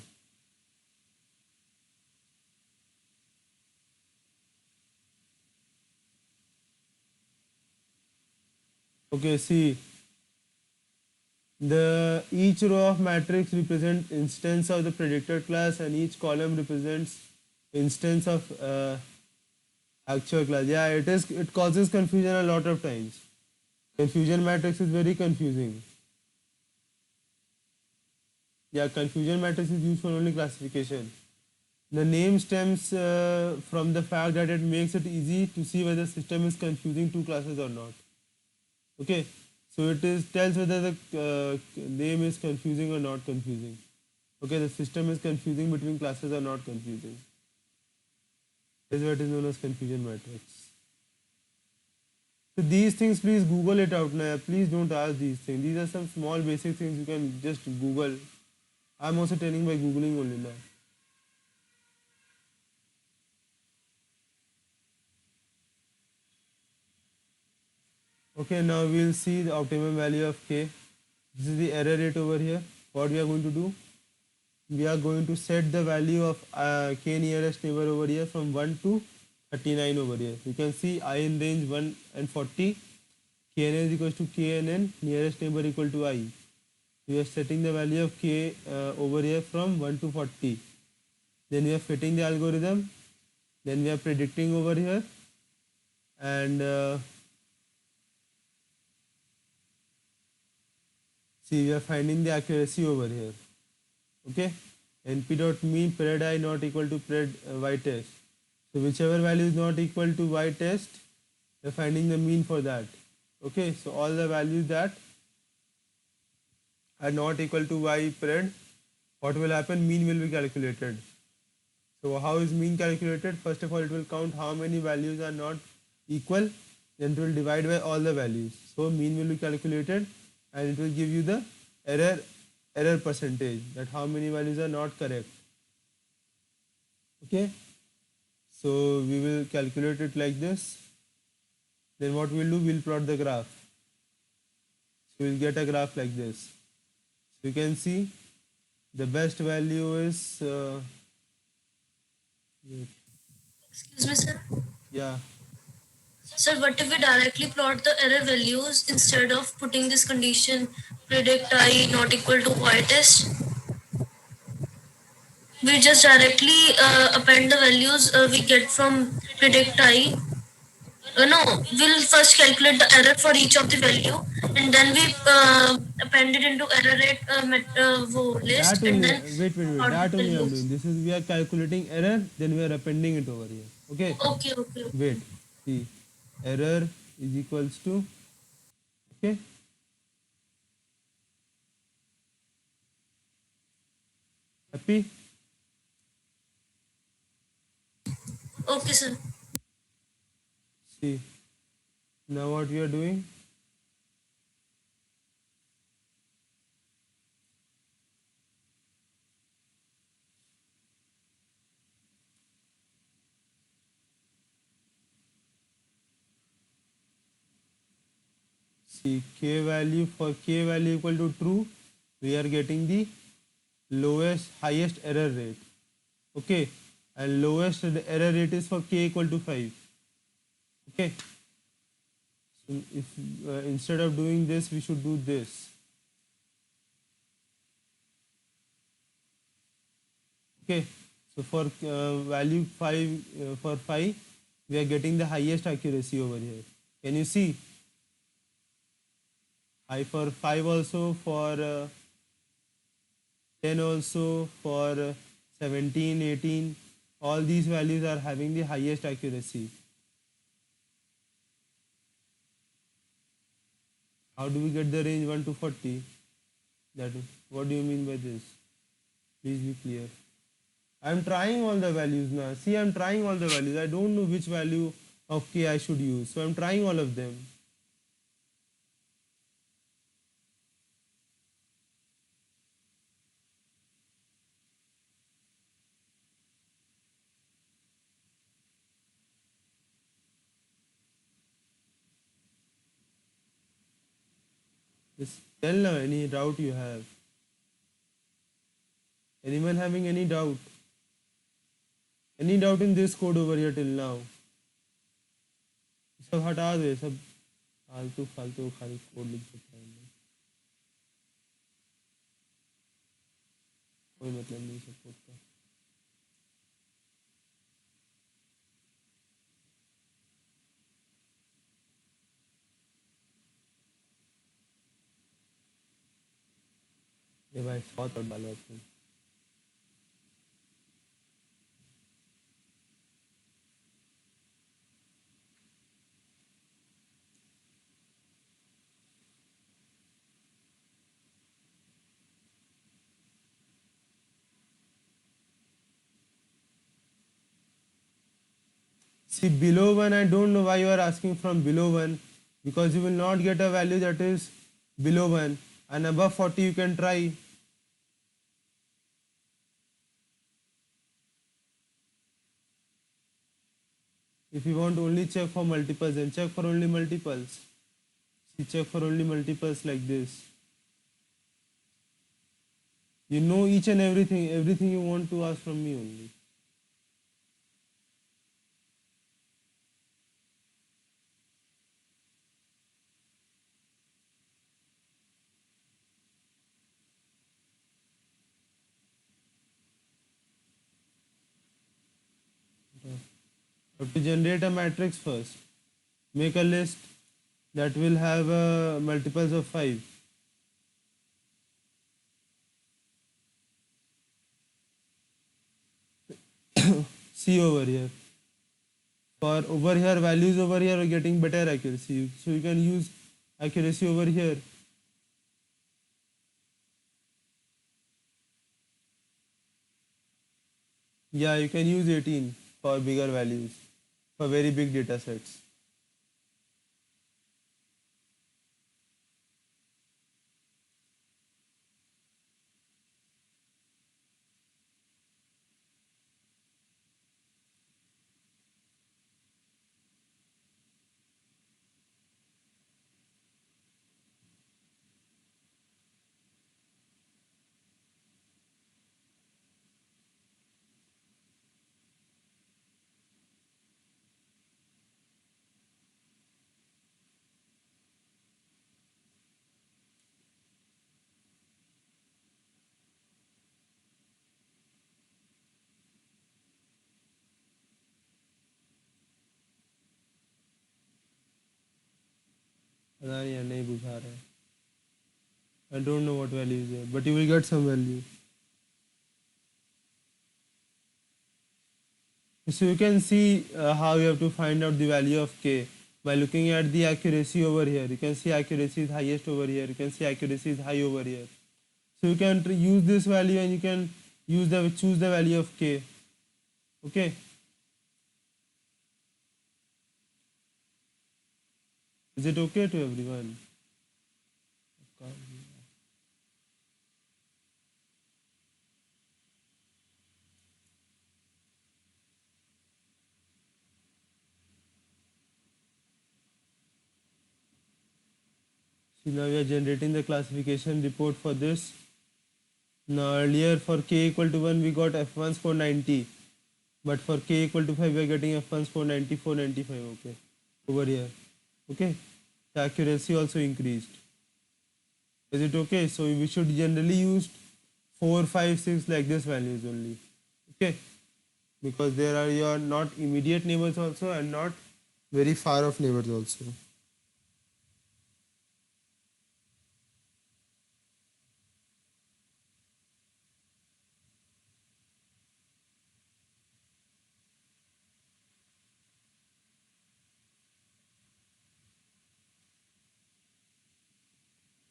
Okay, see, each row of matrix represents instance of the predicted class and each column represents instance of actual class. Yeah, it causes confusion a lot of times. Confusion matrix is very confusing. Yeah, confusion matrix is used for only classification. The name stems from the fact that it makes it easy to see whether the system is confusing two classes or not. Okay, so tells whether the name is confusing or not confusing. Okay, the system is confusing between classes or not confusing. This is what is known as confusion matrix. So these things, please Google it out now. Please don't ask these things. These are some small basic things you can just Google. I'm also telling by Googling only now. Okay, now we'll see the optimum value of k. This is the error rate over here. What we are going to do? We are going to set the value of k nearest neighbor over here from 1 to 39 over here. You can see I in range 1 and 40. Kn is equals to knn, nearest neighbor equal to I. We are setting the value of k over here from 1 to 40. Then we are fitting the algorithm. Then we are predicting over here. And see, we are finding the accuracy over here. Okay, np.mean pred I not equal to pred y test. So whichever value is not equal to y test, we are finding the mean for that. Okay, so all the values that are not equal to y pred, what will happen? Mean will be calculated. So how is mean calculated? First of all, it will count how many values are not equal, then it will divide by all the values. So mean will be calculated and it will give you the error percentage, that how many values are not correct. Okay, so we will calculate it like this. Then what we'll do, we'll plot the graph. So we'll get a graph like this. So you can see the best value is wait, Excuse me, sir. yeah, Sir, what if we directly plot the error values instead of putting this condition predict I not equal to y test? We just directly append the values we get from predict I. No, we'll first calculate the error for each of the value and then we append it into error rate list that and only, then wait, plot that the only I'm values. doing. This is, we are calculating error, then we are appending it over here. Okay, Okay, okay, okay. wait, see, error is equals to, okay, happy. Okay, sir. See, now what we are doing, see, k value, for k value equal to true, we are getting the highest error rate. Okay, and lowest error rate is for k equal to 5. Okay, so if instead of doing this, we should do this. Okay, so for value 5, for 5, we are getting the highest accuracy over here. Can you see? High for 5 also, for 10 also, for 17, 18, all these values are having the highest accuracy. How do we get the range 1 to 40? That, what do you mean by this? Please be clear. I'm trying all the values now. See, I'm trying all the values. I don't know which value of k I should use. So I'm trying all of them. Just tell now any doubt you have. Anyone having any doubt? Any doubt in this code over here till now? सब हटा दे, सब फालतू फालतू खाली code लिख देता है, कोई मतलब नहीं सब कोड का. ये भाई 100 और डालो अपने. See, below 1, I don't know why you are asking from below 1, because you will not get a value that is below 1, and above 40 you can try. If you want only check for multiples, then check for only multiples. See, check for only multiples like this. You know each and everything you want to ask from me only. Have to generate a matrix first. Make a list that will have multiples of 5. See over here. For over here, values over here are getting better accuracy. So you can use accuracy over here. Yeah, you can use 18 for bigger values, for very big data sets. पता नहीं यार, नहीं बुझा रहा है. I don't know what value is there, but you will get some value. So you can see how you have to find out the value of k by looking at the accuracy over here. You can see accuracy is highest over here. You can see accuracy is high over here. So you can use this value and you can choose the value of k. Okay. Is it okay to everyone? So now we are generating the classification report for this. Now earlier for k equal to 1 we got f1s 490, but for k equal to 5 we are getting f1s 490, 495. Okay, over here. Okay, the accuracy also increased. Is it okay? So we should generally use 4, 5, 6 like this values only. Okay, because there are your not immediate neighbors also and not very far off neighbors also.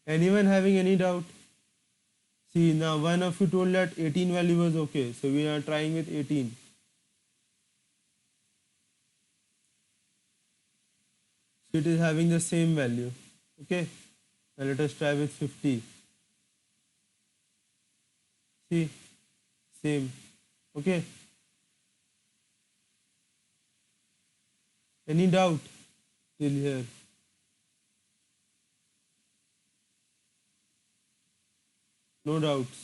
Anyone having any doubt? See, now one of you told that 18 value was okay, so we are trying with 18. So it is having the same value. Okay, now let us try with 50. See, same. Okay. Any doubt till here? No doubts.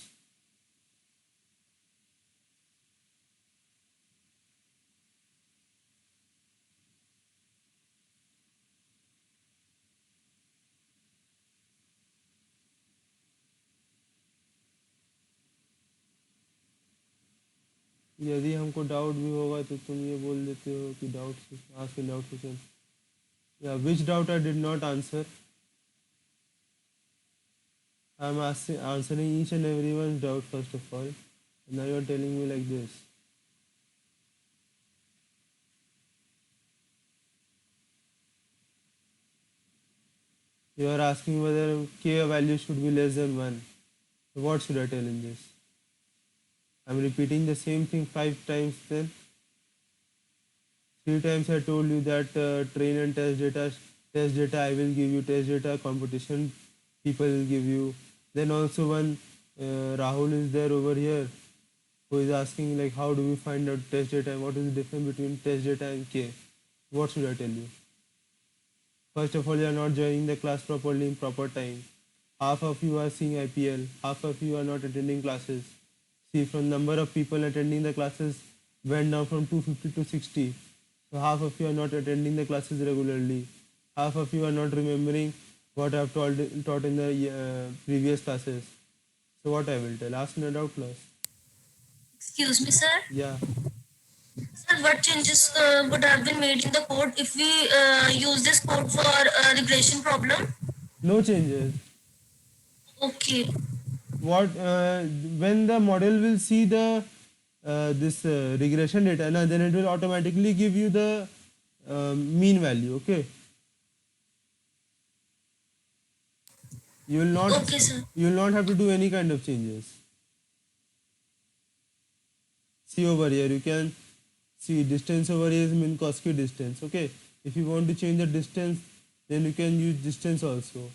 यदि हमको doubt भी होगा तो तुम ये बोल देते हो कि doubt ask doubt question. Yeah, which doubt I did not answer? I am answering each and everyone's doubt first of all. And now you are telling me like this. You are asking whether k value should be less than 1. So what should I tell in this? I am repeating the same thing 5 times then. 3 times I told you that train and test data I will give you, test data competition people will give you. Then also one Rahul is there over here who is asking like how do we find out test data and what is the difference between test data and k. What should I tell you? First of all, you are not joining the class properly in proper time. Half of you are seeing IPL, half of you are not attending classes. See, from number of people attending the classes went down from 250 to 60. So half of you are not attending the classes regularly. Half of you are not remembering what I have taught in the previous classes. So what I will tell? Ask in a doubt class. Excuse me, sir. Yeah. Sir, what changes would have been made in the code if we use this code for regression problem? No changes. Okay. What when the model will see the this regression data, then it will automatically give you the mean value. Okay. You will not. Okay, sir. You will not have to do any kind of changes. See over here, you can see distance over here is Minkowski distance. Okay. If you want to change the distance, then you can use distance also.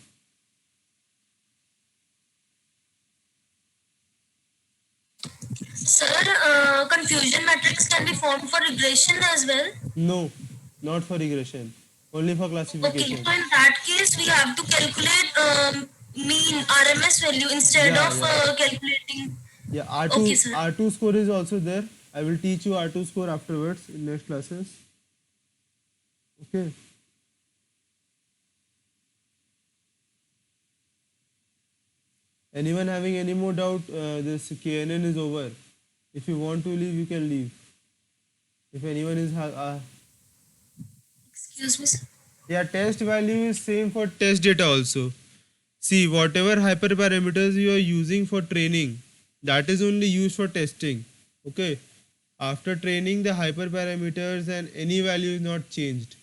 Sir, confusion matrix can be formed for regression as well. No, not for regression. Only for Okay, classification. so in that case, we have to calculate mean RMS value instead Yeah, of yeah. calculating. Yeah, R2 Okay, sir. R2 score is also there. I will teach you R2 score afterwards in next classes. Okay. Anyone having any more doubt? This KNN is over. If you want to leave, you can leave. If anyone is Excuse me, sir. Yeah, test value is same for test data also. See, whatever hyperparameters you are using for training, that is only used for testing. Okay. After training, the hyperparameters and any value is not changed.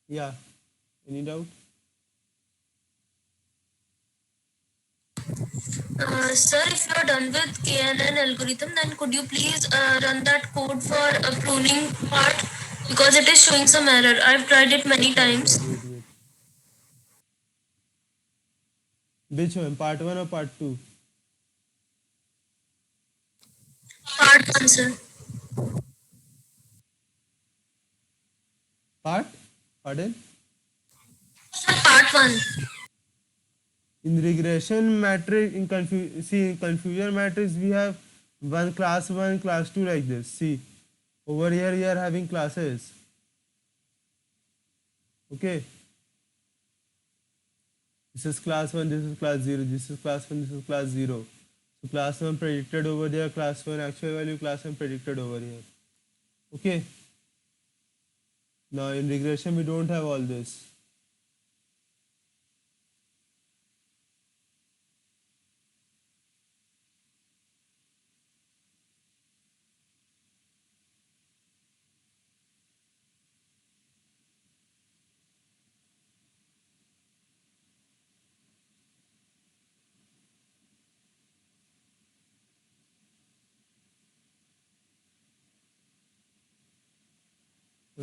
Yeah. Any doubt? Sir, if you are done with KNN algorithm, then could you please run that code for pruning part, because it is showing some error. I've tried it many Sure, times. sure. Wait. Which one? Part 1 or part 2? Part one, sir. Part? Pardon? Sir, part one. In regression matrix, in confusion matrix, we have class 1, class 2 like this. See, over here we are having classes. Okay. This is class 1, this is class 0, this is class 1, this is class 0. So class 1 predicted over there, class 1 actual value, class 1 predicted over here. Okay. Now in regression we don't have all this.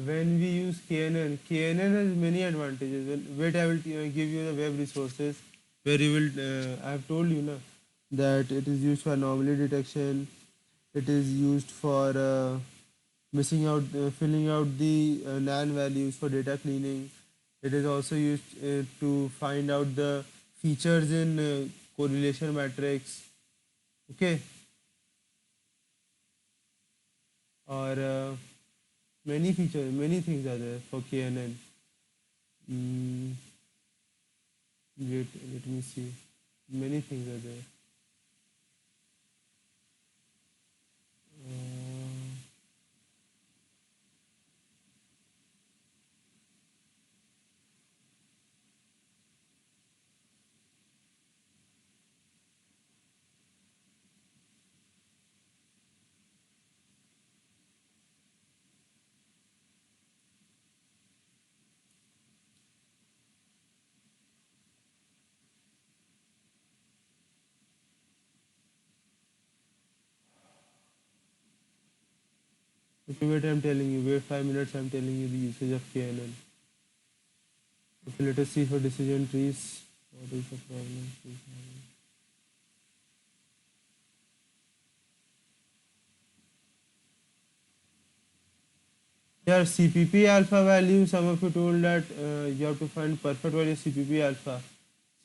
When we use KNN has many advantages. Wait, I will give you the web resources where you will. I have told you na, that it is used for anomaly detection. It is used for filling out the NaN values for data cleaning. It is also used to find out the features in correlation matrix. Okay, or many features, many things are there for KNN. Mm, wait, let me see. Many things are there. Uh, okay, wait, I'm telling you. Wait 5 minutes. I'm telling you the usage of KNN. Okay, let us see for decision trees. What is the problem? Here, CPP alpha value. Some of you told that you have to find perfect value CPP alpha.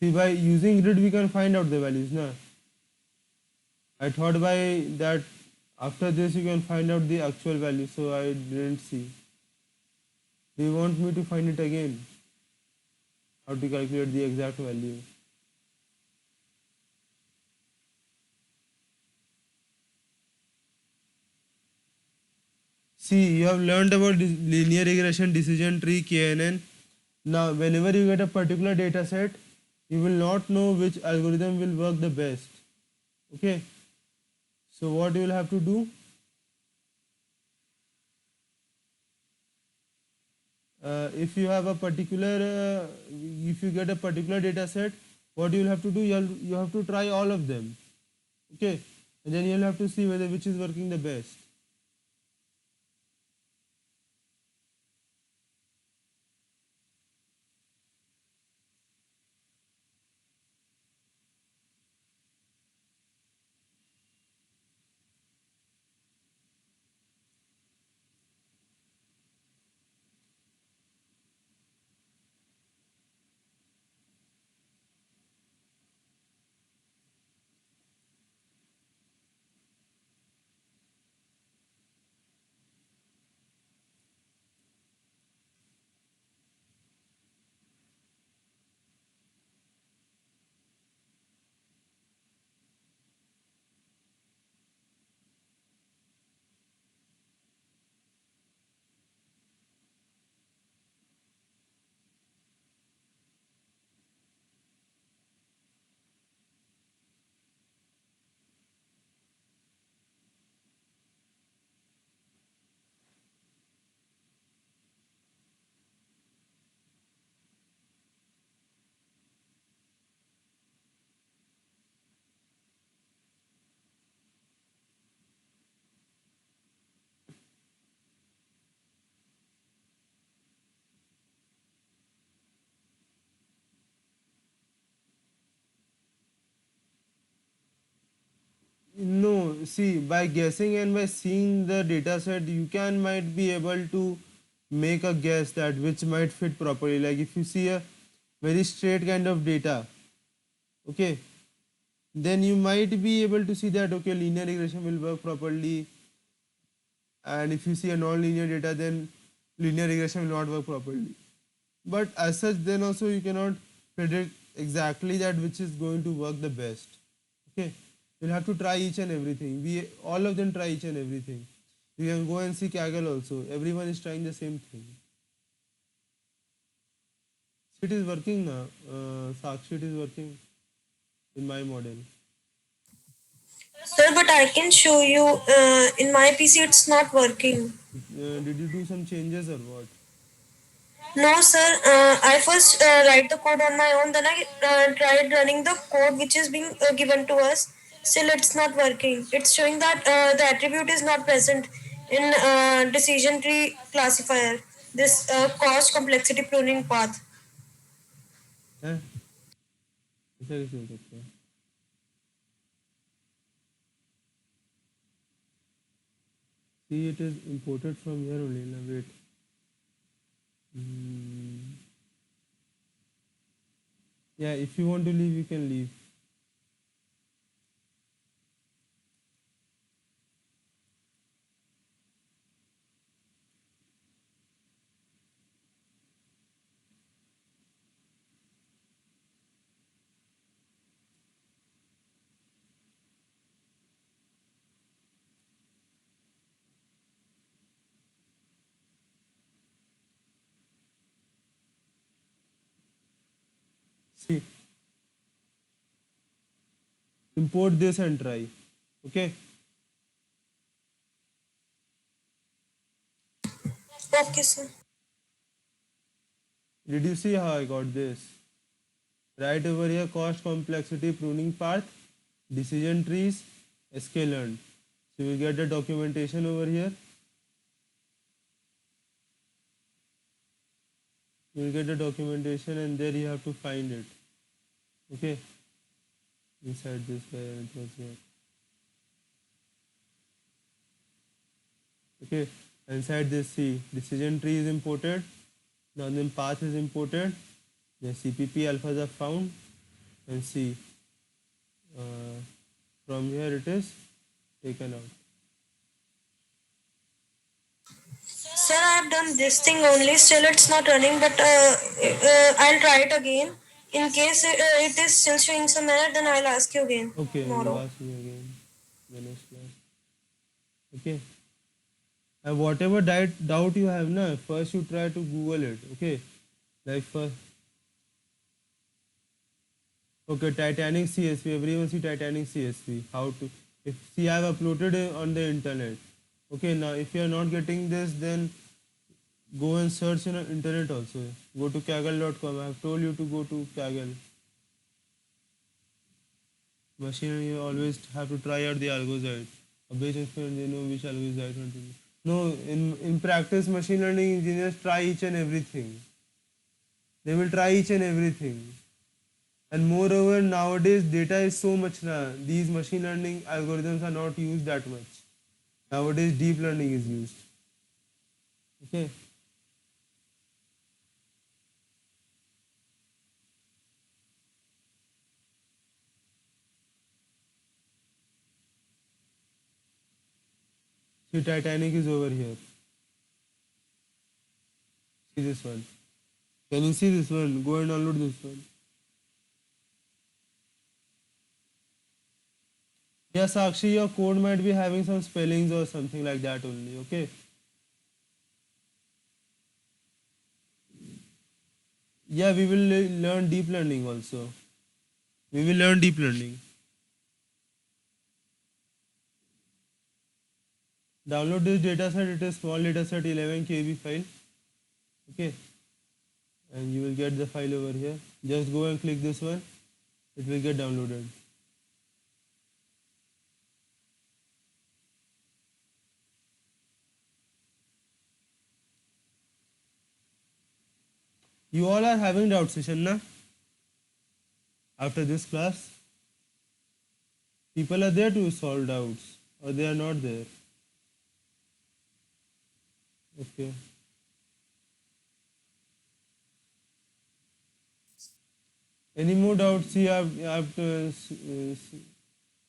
See, by using grid, we can find out the values. Na? I thought by that after this you can find out the actual value, so I didn't see. Do you want me to find it again? How to calculate the exact value? See, you have learned about linear regression decision tree KNN. Now, whenever you get a particular data set, you will not know which algorithm will work the best. Okay. So what you will have to do? If you have a particular, if you get a particular data set, what you will have to do? You have to try all of them. Okay. And then you'll have to see whether which is working the best. see, by guessing and by seeing the data set, you can might be able to make a guess that which might fit properly. Like if you see a very straight kind of data, okay, then you might be able to see that okay, linear regression will work properly, and if you see a non-linear data, then linear regression will not work properly. But as such, then also you cannot predict exactly that which is going to work the best. Okay, you'll have to try each and everything. We all of them try each and everything. You can go and see Kaggle also. Everyone is trying the same thing. It is working now. Sakshi, it is working in my model. Sir, but I can show you in my PC it's not working. Did you do some changes or what? No, sir. I first write the code on my own. Then I tried running the code which is being given to us. Still, it's not working. It's showing that the attribute is not present in decision tree classifier. This cost complexity pruning path. Eh? ऐसा कैसे हो सकता है? See, it is imported from here only. Now wait. Hmm. Yeah, if you want to leave, you can leave. See, import this and try. Okay. Okay, sir. Did you see how I got this? Right over here, cost complexity pruning path, decision trees, sklearn. So we get the documentation over here. You will get the documentation and there you have to find it. Okay. Inside this where it was here. Okay. Inside this C, decision tree is imported. Now then path is imported. The CPP alphas are found and see from here it is taken out. Sir, I have done this thing only. Still, it's not running. But I'll try it again. In case it is still showing some error, then I'll ask you again Okay, you tomorrow. ask me again the next class. Okay. And whatever doubt you have, na, first you try to Google it. Okay. Like first. Okay, Titanic CSV. Everyone see Titanic CSV. How to? If see, I have uploaded it on the internet. Okay, now if you are not getting this, then go and search in the internet also. Go to kaggle.com. I have told you to go to Kaggle. Machine, you always have to try out the algorithm. Based on they know which algorithm is right one to do. No, in practice, machine learning engineers try each and everything. They will try each and everything. And moreover, nowadays data is so much now. These machine learning algorithms are not used that much. Nowadays, deep learning is used. Okay. See, Titanic is over here. See this one. Can you see this one? Go and download this one. Yes, Sakshi, your code might be having some spellings or something like that only. Okay. Yeah, we will learn deep learning also. We will learn deep learning. Download this dataset. It is small dataset, 11 KB file. Okay. And you will get the file over here. Just go and click this one. It will get downloaded. You all are having doubt session, na? After this class, people are there to solve doubts. or they are not there? Okay. Any more doubts? See, I've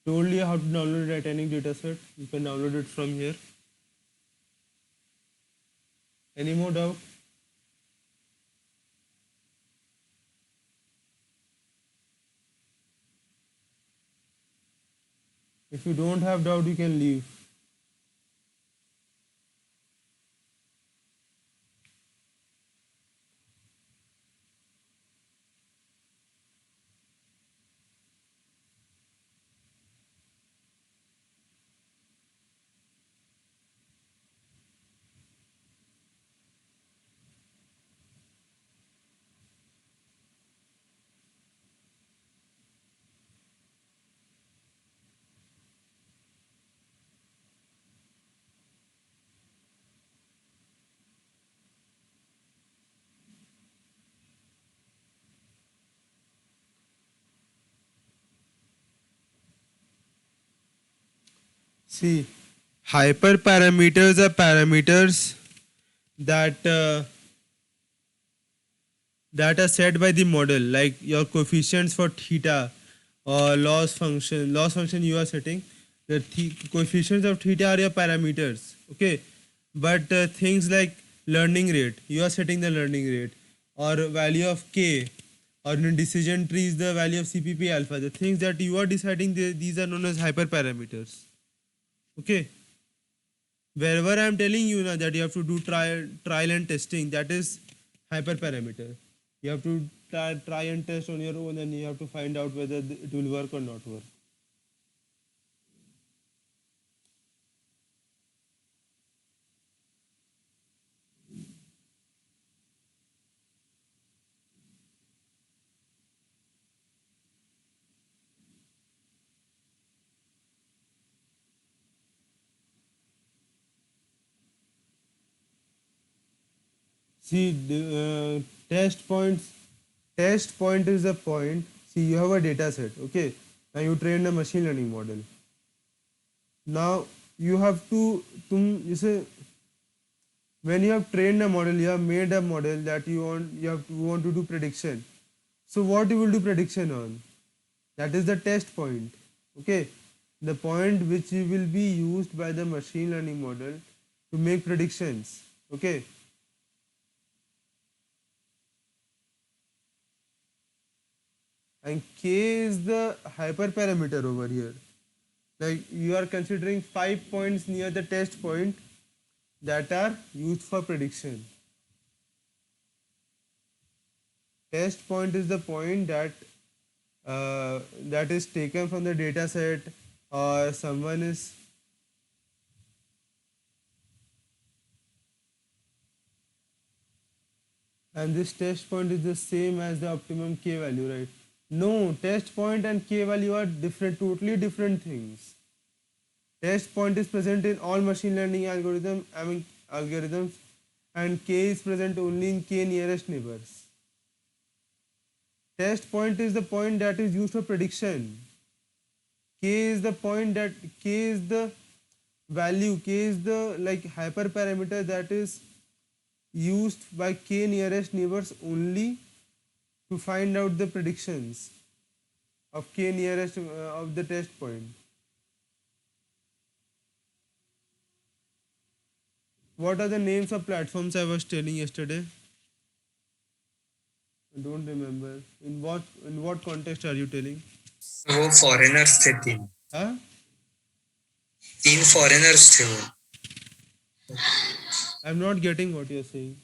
told you how to download the Titanic dataset. You can download it from here. Any more doubt? If you don't have doubt, you can leave. See, hyperparameters are parameters that that are set by the model, like your coefficients for theta or loss function. Loss function you are setting. The coefficients of theta are your parameters. Okay, but things like learning rate, you are setting the learning rate, or value of k, or in a decision tree is the value of CPP alpha. The things that you are deciding, these are known as hyperparameters. Okay. Wherever I am telling you now that you have to do trial and testing, that is hyperparameter. You have to try and test on your own, and you have to find out whether it will work or not work. See, test points. Test point is the point. See, you have a data set. Okay, now you train a machine learning model. Now you have to, you say, when you have trained a model, you have made a model that you want to do prediction. So what you will do prediction on? That is the test point. Okay, the point which will be used by the machine learning model to make predictions. Okay, and k is the hyperparameter over here. Like you are considering 5 points near the test point that are used for prediction. Test point is the point that is taken from the data set, or someone is, and this test point is the same as the optimum k value, right? No, test point and k value are different, totally different things. Test point is present in all machine learning algorithms, and k is present only in k nearest neighbors. Test point is the point that is used for prediction. K is the point that k is the value, k is the like hyperparameter that is used by k nearest neighbors only to find out the predictions of k nearest of the test point. What are the names of platforms I was telling yesterday? I don't remember. In what context are you telling? वो foreigners थे तीन Huh? तीन foreigners थे वो I'm not getting what you're saying.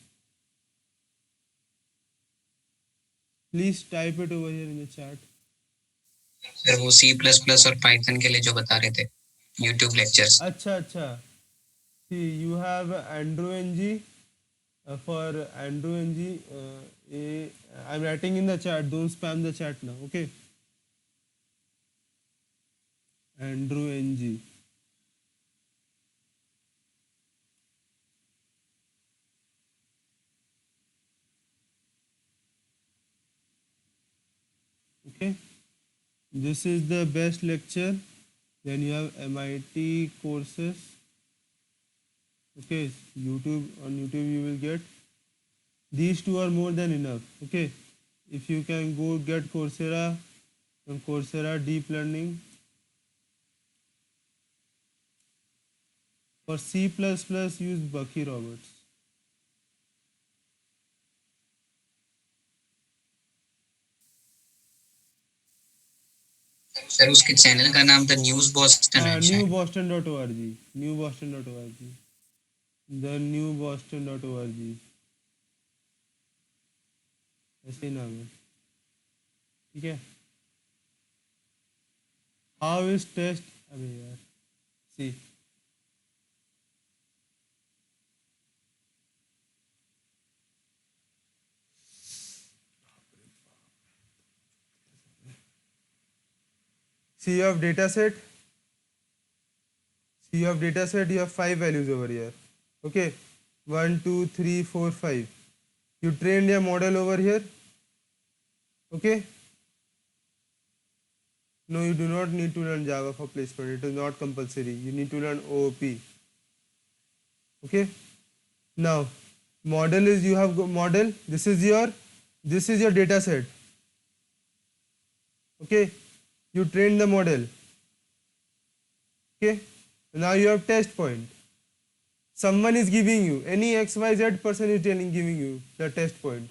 Please type it over here in the chat. Sir वो C++ और Python के लिए जो बता रहे थे YouTube lectures Acha, acha. See, you have Andrew NG. For Andrew NG, I'm writing in the chat. Don't spam the chat now. Okay. Andrew NG. Okay. This is the best lecture Then you have MIT courses. Okay, YouTube, on YouTube you will get these two are more than enough. Okay, if you can go get Coursera, and Coursera deep learning. For C++, use Bucky Roberts. Sir उसके channel का नाम the news Boston है शायद। newboston.org, newboston.org, the newboston.org, ऐसे ही नाम है, ठीक है। हाउ इज टेस्ट, अबे यार, सी you have data set. You have data set. You have 5 values over here. Okay, 1, 2, 3, 4, 5. You trained a model over here. Okay. No, you do not need to learn Java for placement. It is not compulsory. You need to learn OOP. Okay. Now, model is, you have model. This is your data set. Okay. You train the model. Okay. Now you have test point. Someone is giving you, any XYZ person is giving you the test point.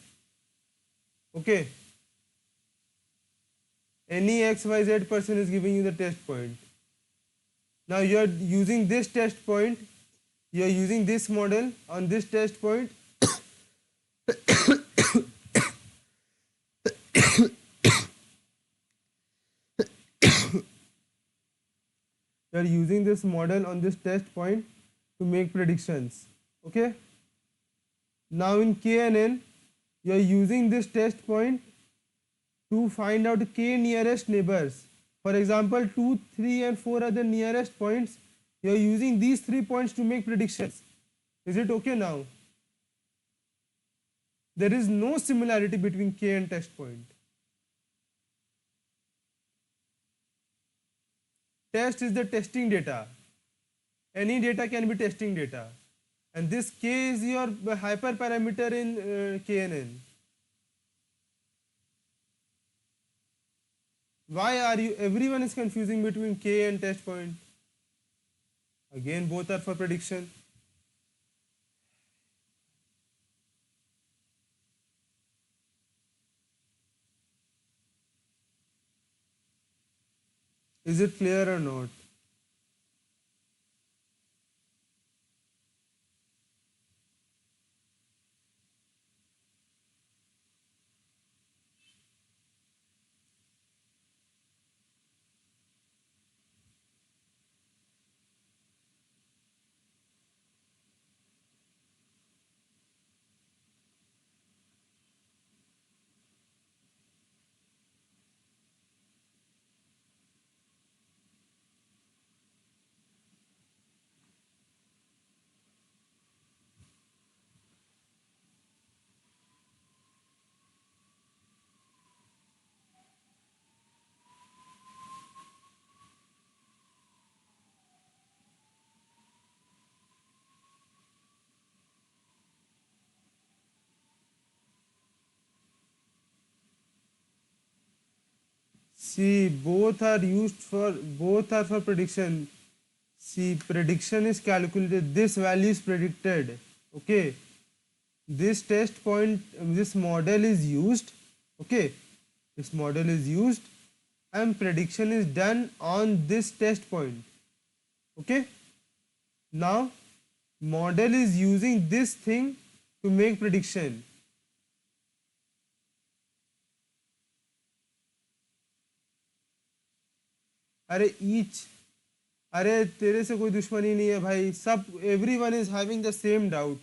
Okay. Any XYZ person is giving you the test point. Now you are using this test point. You are using this model on this test point. You are using this model on this test point to make predictions. Okay. Now in KNN, you are using this test point to find out k nearest neighbors. For example, 2, 3 and 4 are the nearest points. You are using these 3 points to make predictions. Is it okay now? There is no similarity between k and test point. Test is the testing data. Any data can be testing data. And this k is your hyperparameter in KNN. Why are you, everyone is confusing between k and test point? Again, both are for prediction. Is it clear or not? See, both are for prediction. See, prediction is calculated. This value is predicted. Okay. This test point, this model is used. Okay. This model is used and prediction is done on this test point. Okay. Now, model is using this thing to make prediction. अरे तेरे से कोई दुश्मनी नहीं है भाई, सब everyone is having the same doubt.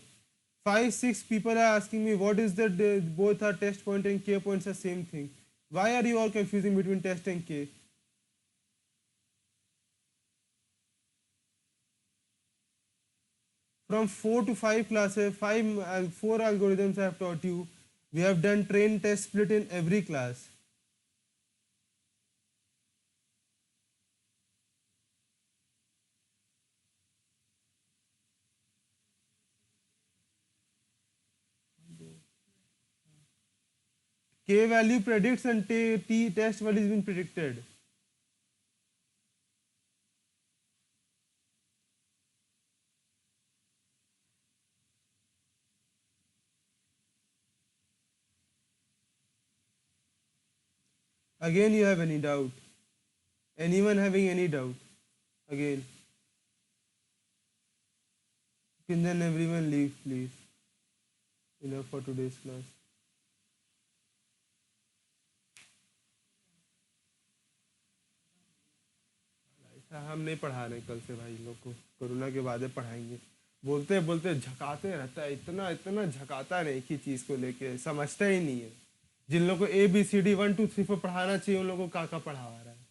5-6 people are asking me what is that both are test point and k points are same thing. Why are you all confusing between test and k? From 4 to 5 classes, 4 algorithms I have taught you. We have done train test split in every class. K value predicts and T test value is been predicted. Again, you have any doubt? Anyone having any doubt? Again. Can then everyone leave, please? Enough for today's class. ऐसा हम नहीं पढ़ा रहे कल से भाई इन लोग को, कोरोना के बाद पढ़ाएंगे। बोलते बोलते झकाते रहता है, इतना इतना झकाता है एक ही चीज को लेके, समझता ही नहीं है। जिन लोगों को ABCD 1 2 3 4 पढ़ाना चाहिए उन लोगों को का पढ़ा रहा है।